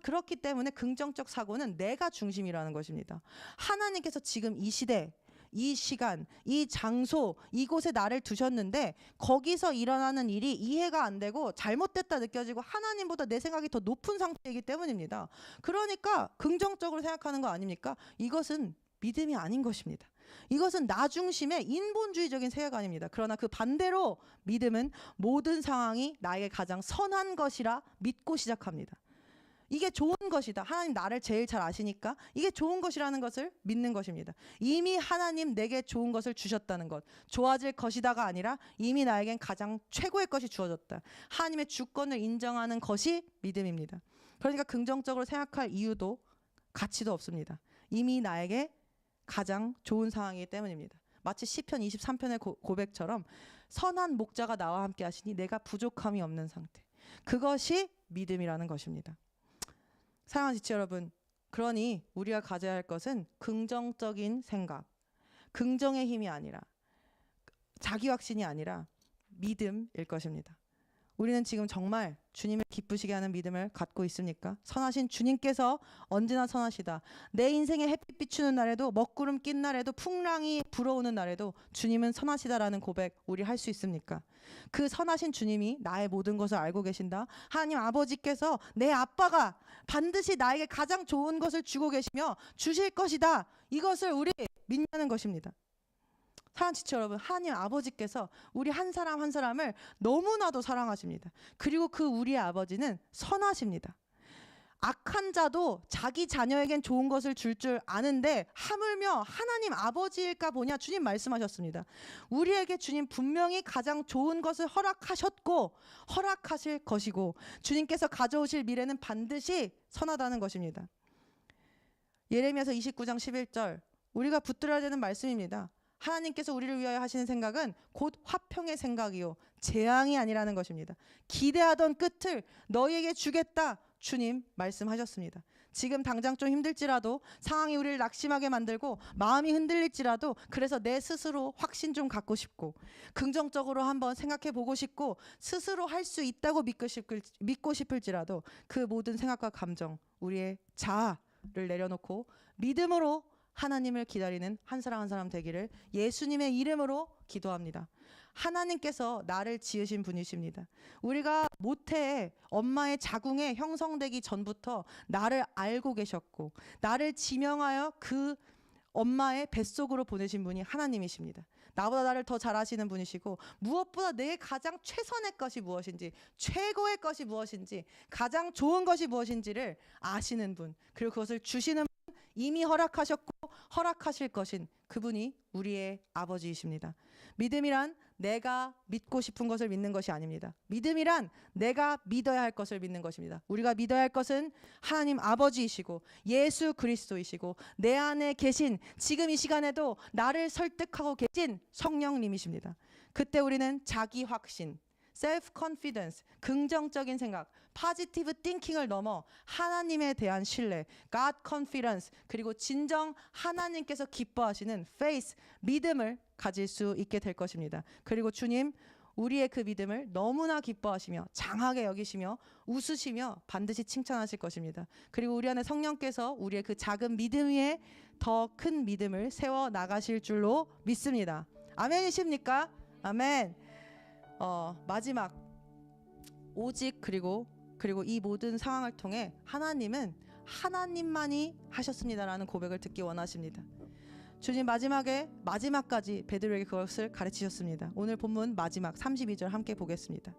그렇기 때문에 긍정적 사고는 내가 중심이라는 것입니다. 하나님께서 지금 이 시대, 이 시간, 이 장소, 이곳에 나를 두셨는데 거기서 일어나는 일이 이해가 안 되고 잘못됐다 느껴지고 하나님보다 내 생각이 더 높은 상태이기 때문입니다. 그러니까 긍정적으로 생각하는 거 아닙니까? 이것은 믿음이 아닌 것입니다. 이것은 나 중심의 인본주의적인 세계관입니다. 그러나 그 반대로 믿음은 모든 상황이 나에게 가장 선한 것이라 믿고 시작합니다. 이게 좋은 것이다, 하나님 나를 제일 잘 아시니까 이게 좋은 것이라는 것을 믿는 것입니다. 이미 하나님 내게 좋은 것을 주셨다는 것, 좋아질 것이다가 아니라 이미 나에겐 가장 최고의 것이 주어졌다, 하나님의 주권을 인정하는 것이 믿음입니다. 그러니까 긍정적으로 생각할 이유도 가치도 없습니다. 이미 나에게 가장 좋은 상황이기 때문입니다. 마치 시편 23편의 고백처럼 선한 목자가 나와 함께 하시니 내가 부족함이 없는 상태, 그것이 믿음이라는 것입니다. 사랑하는 지체 여러분, 그러니 우리가 가져야 할 것은 긍정적인 생각, 긍정의 힘이 아니라, 자기 확신이 아니라 믿음일 것입니다. 우리는 지금 정말 주님을 기쁘시게 하는 믿음을 갖고 있습니까? 선하신 주님께서 언제나 선하시다. 내 인생에 햇빛 비추는 날에도, 먹구름 낀 날에도, 풍랑이 불어오는 날에도 주님은 선하시다라는 고백 우리 할 수 있습니까? 그 선하신 주님이 나의 모든 것을 알고 계신다. 하나님 아버지께서 내 아빠가 반드시 나에게 가장 좋은 것을 주고 계시며 주실 것이다. 이것을 우리 믿는 것입니다. 사랑하는 지체 여러분, 하나님 아버지께서 우리 한 사람 한 사람을 너무나도 사랑하십니다. 그리고 그 우리의 아버지는 선하십니다. 악한 자도 자기 자녀에겐 좋은 것을 줄 아는데 하물며 하나님 아버지일까 보냐, 주님 말씀하셨습니다. 우리에게 주님 분명히 가장 좋은 것을 허락하셨고 허락하실 것이고 주님께서 가져오실 미래는 반드시 선하다는 것입니다. 예레미야서 29장 11절, 우리가 붙들어야 되는 말씀입니다. 하나님께서 우리를 위하여 하시는 생각은 곧 화평의 생각이요 재앙이 아니라는 것입니다. 기대하던 끝을 너희에게 주겠다, 주님 말씀하셨습니다. 지금 당장 좀 힘들지라도, 상황이 우리를 낙심하게 만들고 마음이 흔들릴지라도, 그래서 내 스스로 확신 좀 갖고 싶고 긍정적으로 한번 생각해 보고 싶고 스스로 할 수 있다고 믿고 싶을지라도 그 모든 생각과 감정, 우리의 자아를 내려놓고 믿음으로 하나님을 기다리는 한 사람 한 사람 되기를 예수님의 이름으로 기도합니다. 하나님께서 나를 지으신 분이십니다. 우리가 모태에 엄마의 자궁에 형성되기 전부터 나를 알고 계셨고 나를 지명하여 그 엄마의 뱃속으로 보내신 분이 하나님이십니다. 나보다 나를 더 잘 아시는 분이시고 무엇보다 내 가장 최선의 것이 무엇인지, 최고의 것이 무엇인지, 가장 좋은 것이 무엇인지를 아시는 분, 그리고 그것을 주시는 분, 이미 허락하셨고 허락하실 것인 그분이 우리의 아버지이십니다. 믿음이란 내가 믿고 싶은 것을 믿는 것이 아닙니다. 믿음이란 내가 믿어야 할 것을 믿는 것입니다. 우리가 믿어야 할 것은 하나님 아버지이시고 예수 그리스도이시고 내 안에 계신, 지금 이 시간에도 나를 설득하고 계신 성령님이십니다. 그때 우리는 자기 확신, self confidence, 긍정적인 생각, positive thinking을 넘어 하나님에 대한 신뢰, God confidence, 그리고 진정 하나님께서 기뻐하시는 faith, 믿음을 가질 수 있게 될 것입니다. 그리고 주님, 우리의 그 믿음을 너무나 기뻐하시며 장하게 여기시며 웃으시며 반드시 칭찬하실 것입니다. 그리고 우리 안에 성령께서 우리의 그 작은 믿음 위에 더 큰 믿음을 세워 나가실 줄로 믿습니다. 아멘이십니까? 아멘. 마지막, 오직 그리고 이 모든 상황을 통해 하나님은 하나님만이 하셨습니다라는 고백을 듣기 원하십니다. 주님 마지막까지 베드로에게 그것을 가르치셨습니다. 오늘 본문 마지막 32절 함께 보겠습니다.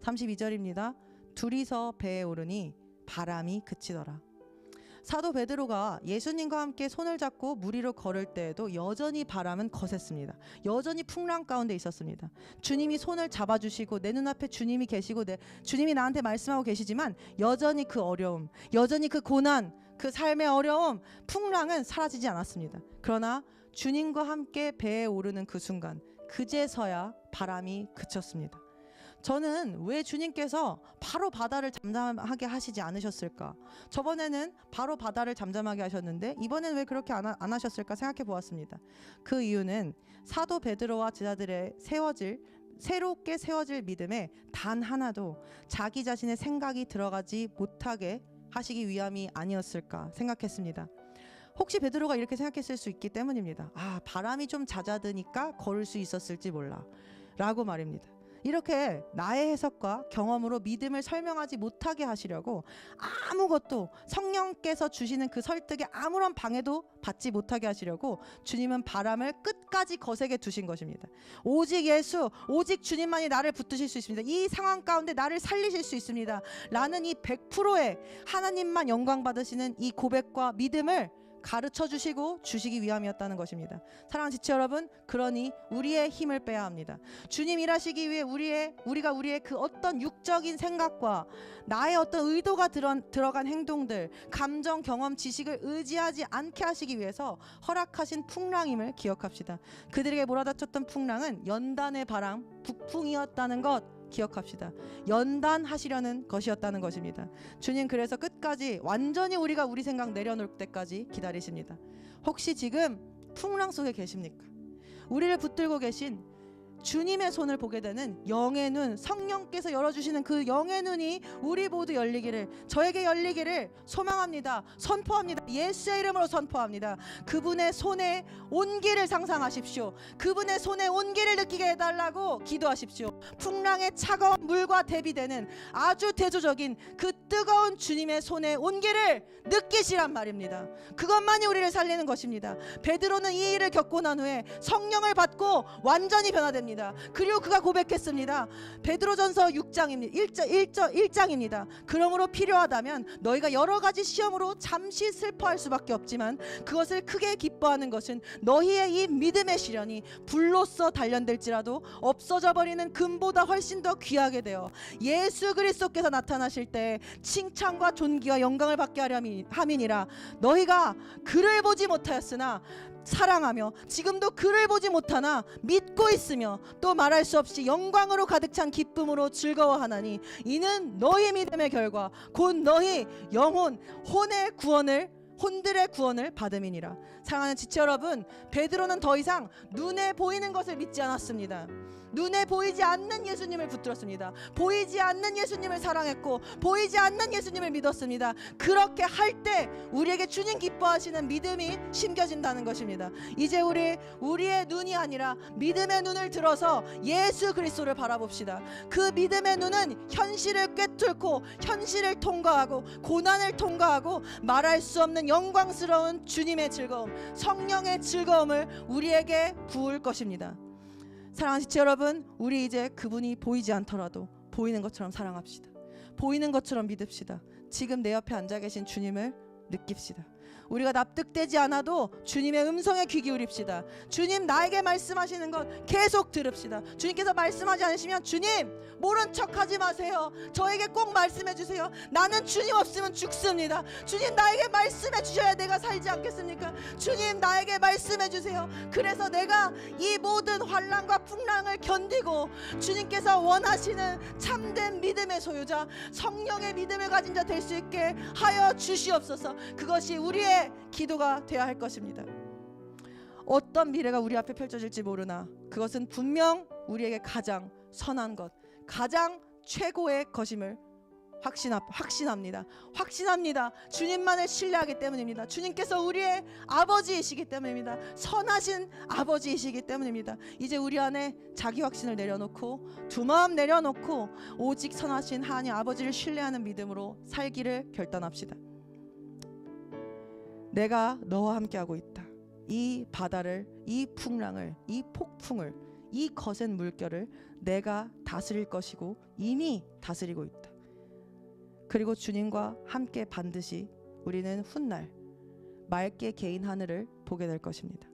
32절입니다. 둘이서 배에 오르니 바람이 그치더라. 사도 베드로가 예수님과 함께 손을 잡고 물 위로 걸을 때에도 여전히 바람은 거셌습니다. 여전히 풍랑 가운데 있었습니다. 주님이 손을 잡아주시고 내 눈앞에 주님이 계시고 주님이 나한테 말씀하고 계시지만 여전히 그 어려움, 여전히 그 고난, 그 삶의 어려움, 풍랑은 사라지지 않았습니다. 그러나 주님과 함께 배에 오르는 그 순간, 그제서야 바람이 그쳤습니다. 저는 왜 주님께서 바로 바다를 잠잠하게 하시지 않으셨을까? 저번에는 바로 바다를 잠잠하게 하셨는데 이번엔 왜 그렇게 안 하셨을까 생각해 보았습니다. 그 이유는 사도 베드로와 제자들의 새롭게 세워질 믿음에 단 하나도 자기 자신의 생각이 들어가지 못하게 하시기 위함이 아니었을까 생각했습니다. 혹시 베드로가 이렇게 생각했을 수 있기 때문입니다. 바람이 좀 잦아드니까 걸을 수 있었을지 몰라 라고 말입니다. 이렇게 나의 해석과 경험으로 믿음을 설명하지 못하게 하시려고 아무것도, 성령께서 주시는 그 설득에 아무런 방해도 받지 못하게 하시려고 주님은 바람을 끝까지 거세게 두신 것입니다. 오직 예수, 오직 주님만이 나를 붙드실 수 있습니다. 이 상황 가운데 나를 살리실 수 있습니다 라는 이 100%의 하나님만 영광 받으시는 이 고백과 믿음을 가르쳐 주시고 주시기 위함이었다는 것입니다. 사랑하는 지체 여러분, 그러니 우리의 힘을 빼야 합니다. 주님 일하시기 위해 우리가 우리의 그 어떤 육적인 생각과 나의 어떤 의도가 들어간 행동들, 감정, 경험, 지식을 의지하지 않게 하시기 위해서 허락하신 풍랑임을 기억합시다. 그들에게 몰아닥쳤던 풍랑은 연단의 바람, 북풍이었다는 것 기억합시다. 연단하시려는 것이었다는 것입니다. 주님 그래서 끝까지 완전히 우리 생각 내려놓을 때까지 기다리십니다. 혹시 지금 풍랑 속에 계십니까? 우리를 붙들고 계신 주님의 손을 보게 되는 영의 눈, 성령께서 열어주시는 그 영의 눈이 우리 모두 열리기를, 저에게 열리기를 소망합니다. 선포합니다. 예수의 이름으로 선포합니다. 그분의 손에 온기를 상상하십시오. 그분의 손에 온기를 느끼게 해달라고 기도하십시오. 풍랑의 차가운 물과 대비되는 아주 대조적인 그 뜨거운 주님의 손에 온기를 느끼시란 말입니다. 그것만이 우리를 살리는 것입니다. 베드로는 이 일을 겪고 난 후에 성령을 받고 완전히 변화됩니다. 그리고 그가 고백했습니다. 베드로전서 6장입니다. 1장입니다. 그러므로 필요하다면 너희가 여러 가지 시험으로 잠시 슬퍼할 수밖에 없지만 그것을 크게 기뻐하는 것은 너희의 이 믿음의 시련이 불로써 단련될지라도 없어져 버리는 금보다 훨씬 더 귀하게 되어 예수 그리스도께서 나타나실 때 칭찬과 존귀와 영광을 받게 하려 함이니라. 너희가 그를 보지 못하였으나 사랑하며 지금도 그를 보지 못하나 믿고 있으며 또 말할 수 없이 영광으로 가득 찬 기쁨으로 즐거워하나니 이는 너희 믿음의 결과 곧 너희 영혼 혼들의 구원을 받음이니라. 사랑하는 지체 여러분, 베드로는 더 이상 눈에 보이는 것을 믿지 않았습니다. 눈에 보이지 않는 예수님을 붙들었습니다. 보이지 않는 예수님을 사랑했고 보이지 않는 예수님을 믿었습니다. 그렇게 할 때 우리에게 주님 기뻐하시는 믿음이 심겨진다는 것입니다. 이제 우리의 눈이 아니라 믿음의 눈을 들어서 예수 그리스도를 바라봅시다. 그 믿음의 눈은 현실을 꿰뚫고 현실을 통과하고 고난을 통과하고 말할 수 없는 영광스러운 주님의 즐거움, 성령의 즐거움을 우리에게 부을 것입니다. 사랑하는 지체 여러분, 우리 이제 그분이 보이지 않더라도 보이는 것처럼 사랑합시다. 보이는 것처럼 믿읍시다. 지금 내 옆에 앉아 계신 주님을 느낍시다. 우리가 납득되지 않아도 주님의 음성에 귀 기울입시다. 주님 나에게 말씀하시는 것 계속 들읍시다. 주님께서 말씀하지 않으시면 주님 모른 척하지 마세요. 저에게 꼭 말씀해 주세요. 나는 주님 없으면 죽습니다. 주님 나에게 말씀해 주셔야 내가 살지 않겠습니까? 주님 나에게 말씀해 주세요. 그래서 내가 이 모든 환난과 풍랑을 견디고 주님께서 원하시는 참된 믿음의 소유자, 성령의 믿음을 가진 자 될 수 있게 하여 주시옵소서. 그것이 우리의 기도가 되어야 할 것입니다. 어떤 미래가 우리 앞에 펼쳐질지 모르나 그것은 분명 우리에게 가장 선한 것, 가장 최고의 것임을 확신합니다. 주님만을 신뢰하기 때문입니다. 주님께서 우리의 아버지이시기 때문입니다. 선하신 아버지이시기 때문입니다. 이제 우리 안에 자기 확신을 내려놓고 두 마음 내려놓고 오직 선하신 하나님 아버지를 신뢰하는 믿음으로 살기를 결단합시다. 내가 너와 함께하고 있다. 이 바다를, 이 풍랑을, 이 폭풍을, 이 거센 물결을 내가 다스릴 것이고 이미 다스리고 있다. 그리고 주님과 함께 반드시 우리는 훗날 맑게 개인 하늘을 보게 될 것입니다.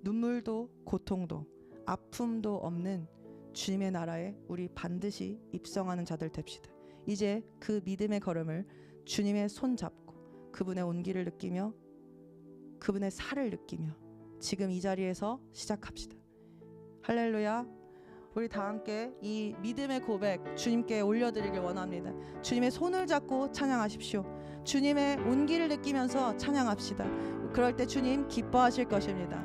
눈물도 고통도 아픔도 없는 주님의 나라에 우리 반드시 입성하는 자들 됩시다. 이제 그 믿음의 걸음을 주님의 손 잡고 그분의 온기를 느끼며 그분의 살을 느끼며 지금 이 자리에서 시작합시다. 할렐루야. 우리 다 함께 이 믿음의 고백 주님께 올려드리길 원합니다. 주님의 손을 잡고 찬양하십시오. 주님의 온기를 느끼면서 찬양합시다. 그럴 때 주님 기뻐하실 것입니다.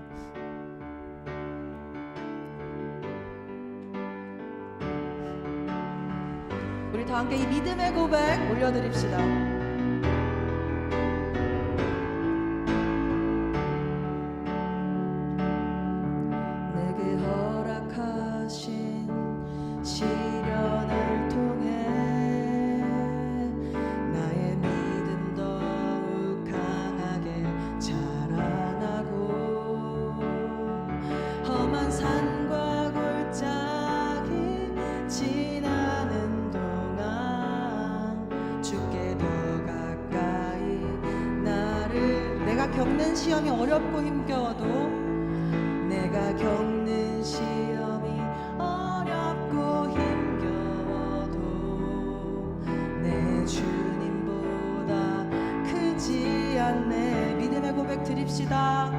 우리 다 함께 이 믿음의 고백 올려드립시다. 시련을 통해 나의 믿음 더욱 강하게 자라나고 험한 산과 골짜기 지나는 동안 주께 더 가까이 나를 내가 겪는 시험이 어렵고 힘겨워도 내가 겪는 시험이 어렵고 힘겨워도 내 주님보다 크지 않네. 믿음의 고백 드립시다.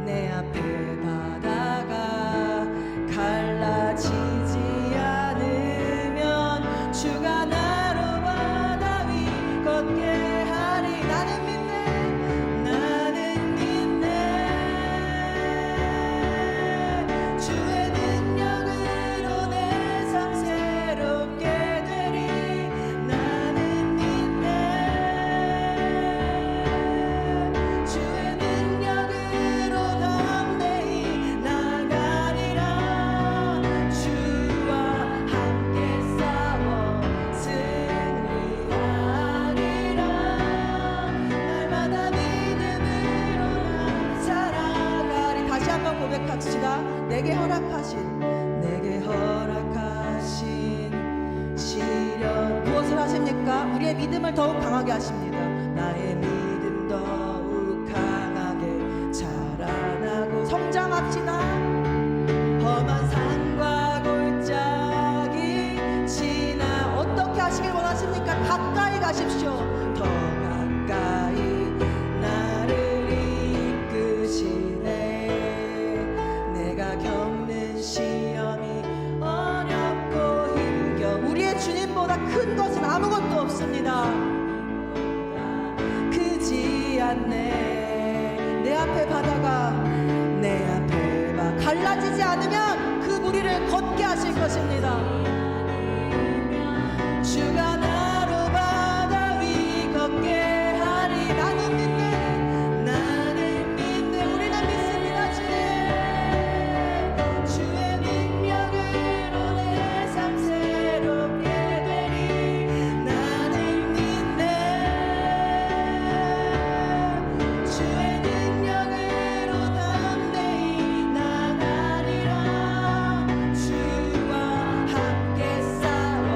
내 앞에 바다가 갈라지지 않으면 주가 나로 바다 위 걷게 하리. 나는 믿네. 나는 믿네. 내게 허락하신 시련 무엇을 하십니까? 우리의 믿음을 더욱 강하게 하십니다. 나의 믿음 더욱 강하게 자라나고 성장합시다. 험한 산과 골짜기 지나 어떻게 하시길 원하십니까? 가까이 가십시오. 더 가까이 나를 이끄시네. 내가 겪는 시험이 어렵고 힘겨워 우리의 주님보다 큰 것은 아무것도 없습니다. 크지 않네. 내 앞에 바다가 내 앞에 막 갈라지지 않으면 그 무리를 걷게 하실 것입니다. 주가 나로 바다 위 걷게 하리. 나는 믿네. 우리는 믿습니다. 주의 능력으로 내 삶 새롭게 되리. 나는 믿네. 주의 능력으로 담대히 나가리라. 주와 함께 싸워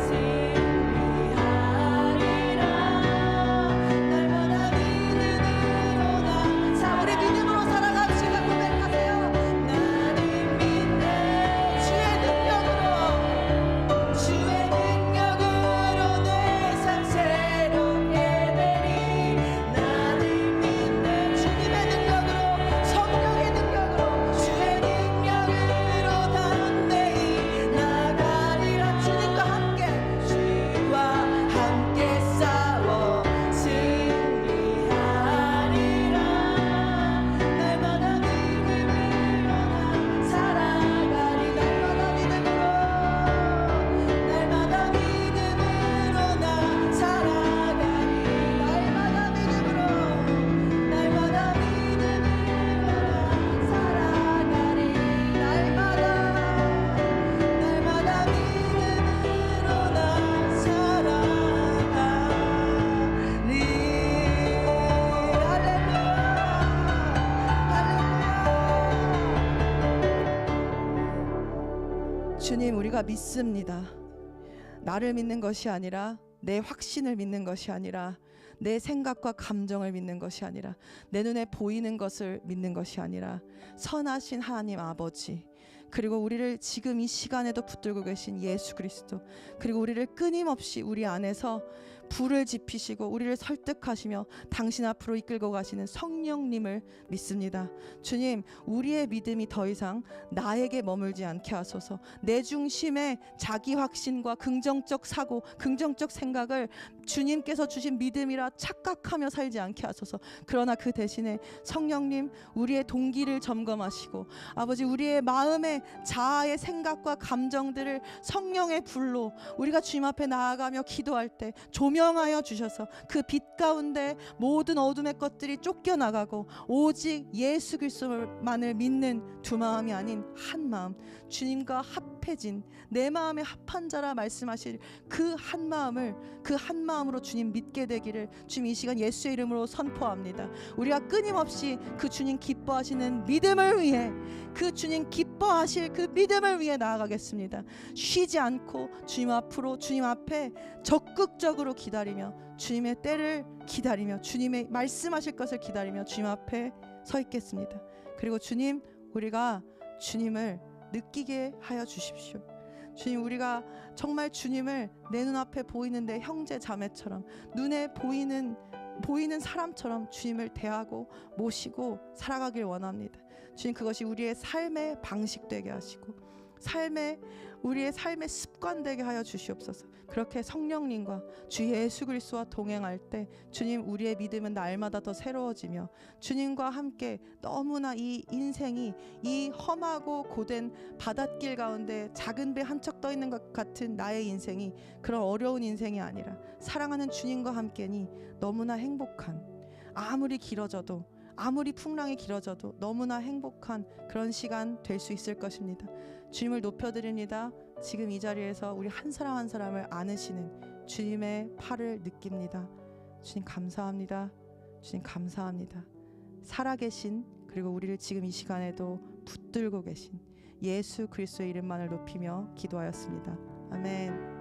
승리하리라. 날마다 믿음으로 자 우리 믿음으로 살아갑시다. 고백하세요. 나는 믿네. 주의 능력으로 내 삶 새롭게 되리. 나는 믿네. 주님의 능력으로 성령의 능력으로 주의 능력으로 담대히 나가리라. 주님과 함께 주와 함께 싸워 승리하리라. 날마다 믿음으로 나 살아가리. 날마다 믿음으로 나 살아가리. 날마다 믿음으로 나 살아가리. 날마다 믿음으로 나 살아가리. 할렐루야. 주님, 우리가 믿습니다. 나를 믿는 것이 아니라 내 확신을 믿는 것이 아니라 내 생각과 감정을 믿는 것이 아니라 내 눈에 보이는 것을 믿는 것이 아니라 선하신 하나님 아버지, 그리고 우리를 지금 이 시간에도 붙들고 계신 예수 그리스도, 그리고 우리를 끊임없이 우리 안에서 불을 지피시고 우리를 설득하시며 당신 앞으로 이끌고 가시는 성령님을 믿습니다. 주님, 우리의 믿음이 더 이상 나에게 머물지 않게 하소서. 내 중심의 자기 확신과 긍정적 사고, 긍정적 생각을 주님께서 주신 믿음이라 착각하며 살지 않게 하소서. 그러나 그 대신에 성령님, 우리의 동기를 점검하시고 아버지, 우리의 마음의 자아의 생각과 감정들을 성령의 불로 우리가 주님 앞에 나아가며 기도할 때 조명하여 주셔서 그 빛 가운데 모든 어둠의 것들이 쫓겨나가고 오직 예수 그리스도만을 믿는 두 마음이 아닌 한 마음, 주님과 합해진 내 마음에 합한 자라 말씀하실 그 한 마음을, 그 한 마음으로 주님 믿게 되기를 주님 이 시간 예수의 이름으로 선포합니다. 우리가 끊임없이 그 주님 기뻐하시는 믿음을 위해, 그 주님 기뻐하실 그 믿음을 위해 나아가겠습니다. 쉬지 않고 주님 앞으로, 주님 앞에 적극적으로 기다리며 주님의 때를 기다리며 주님의 말씀하실 것을 기다리며 주님 앞에 서 있겠습니다. 그리고 주님, 우리가 주님을 느끼게 하여 주십시오. 주님, 우리가 정말 주님을 내 눈앞에 보이는데 형제 자매처럼, 눈에 보이는 사람처럼 주님을 대하고 모시고 살아가길 원합니다. 주님, 그것이 우리의 삶의 방식 되게 하시고 우리의 삶의 습관 되게 하여 주시옵소서. 그렇게 성령님과 주 예수 그리스도와 동행할 때 주님, 우리의 믿음은 날마다 더 새로워지며 주님과 함께 너무나 이 인생이 이 험하고 고된 바닷길 가운데 작은 배 한 척 떠 있는 것 같은 나의 인생이 그런 어려운 인생이 아니라 사랑하는 주님과 함께니 너무나 행복한, 아무리 길어져도, 아무리 풍랑이 길어져도 너무나 행복한 그런 시간 될 수 있을 것입니다. 주님을 높여드립니다. 지금 이 자리에서 우리 한 사람 한 사람을 안으시는 주님의 팔을 느낍니다. 주님 감사합니다. 주님 감사합니다. 살아계신, 그리고 우리를 지금 이 시간에도 붙들고 계신 예수 그리스도의 이름만을 높이며 기도하였습니다. 아멘.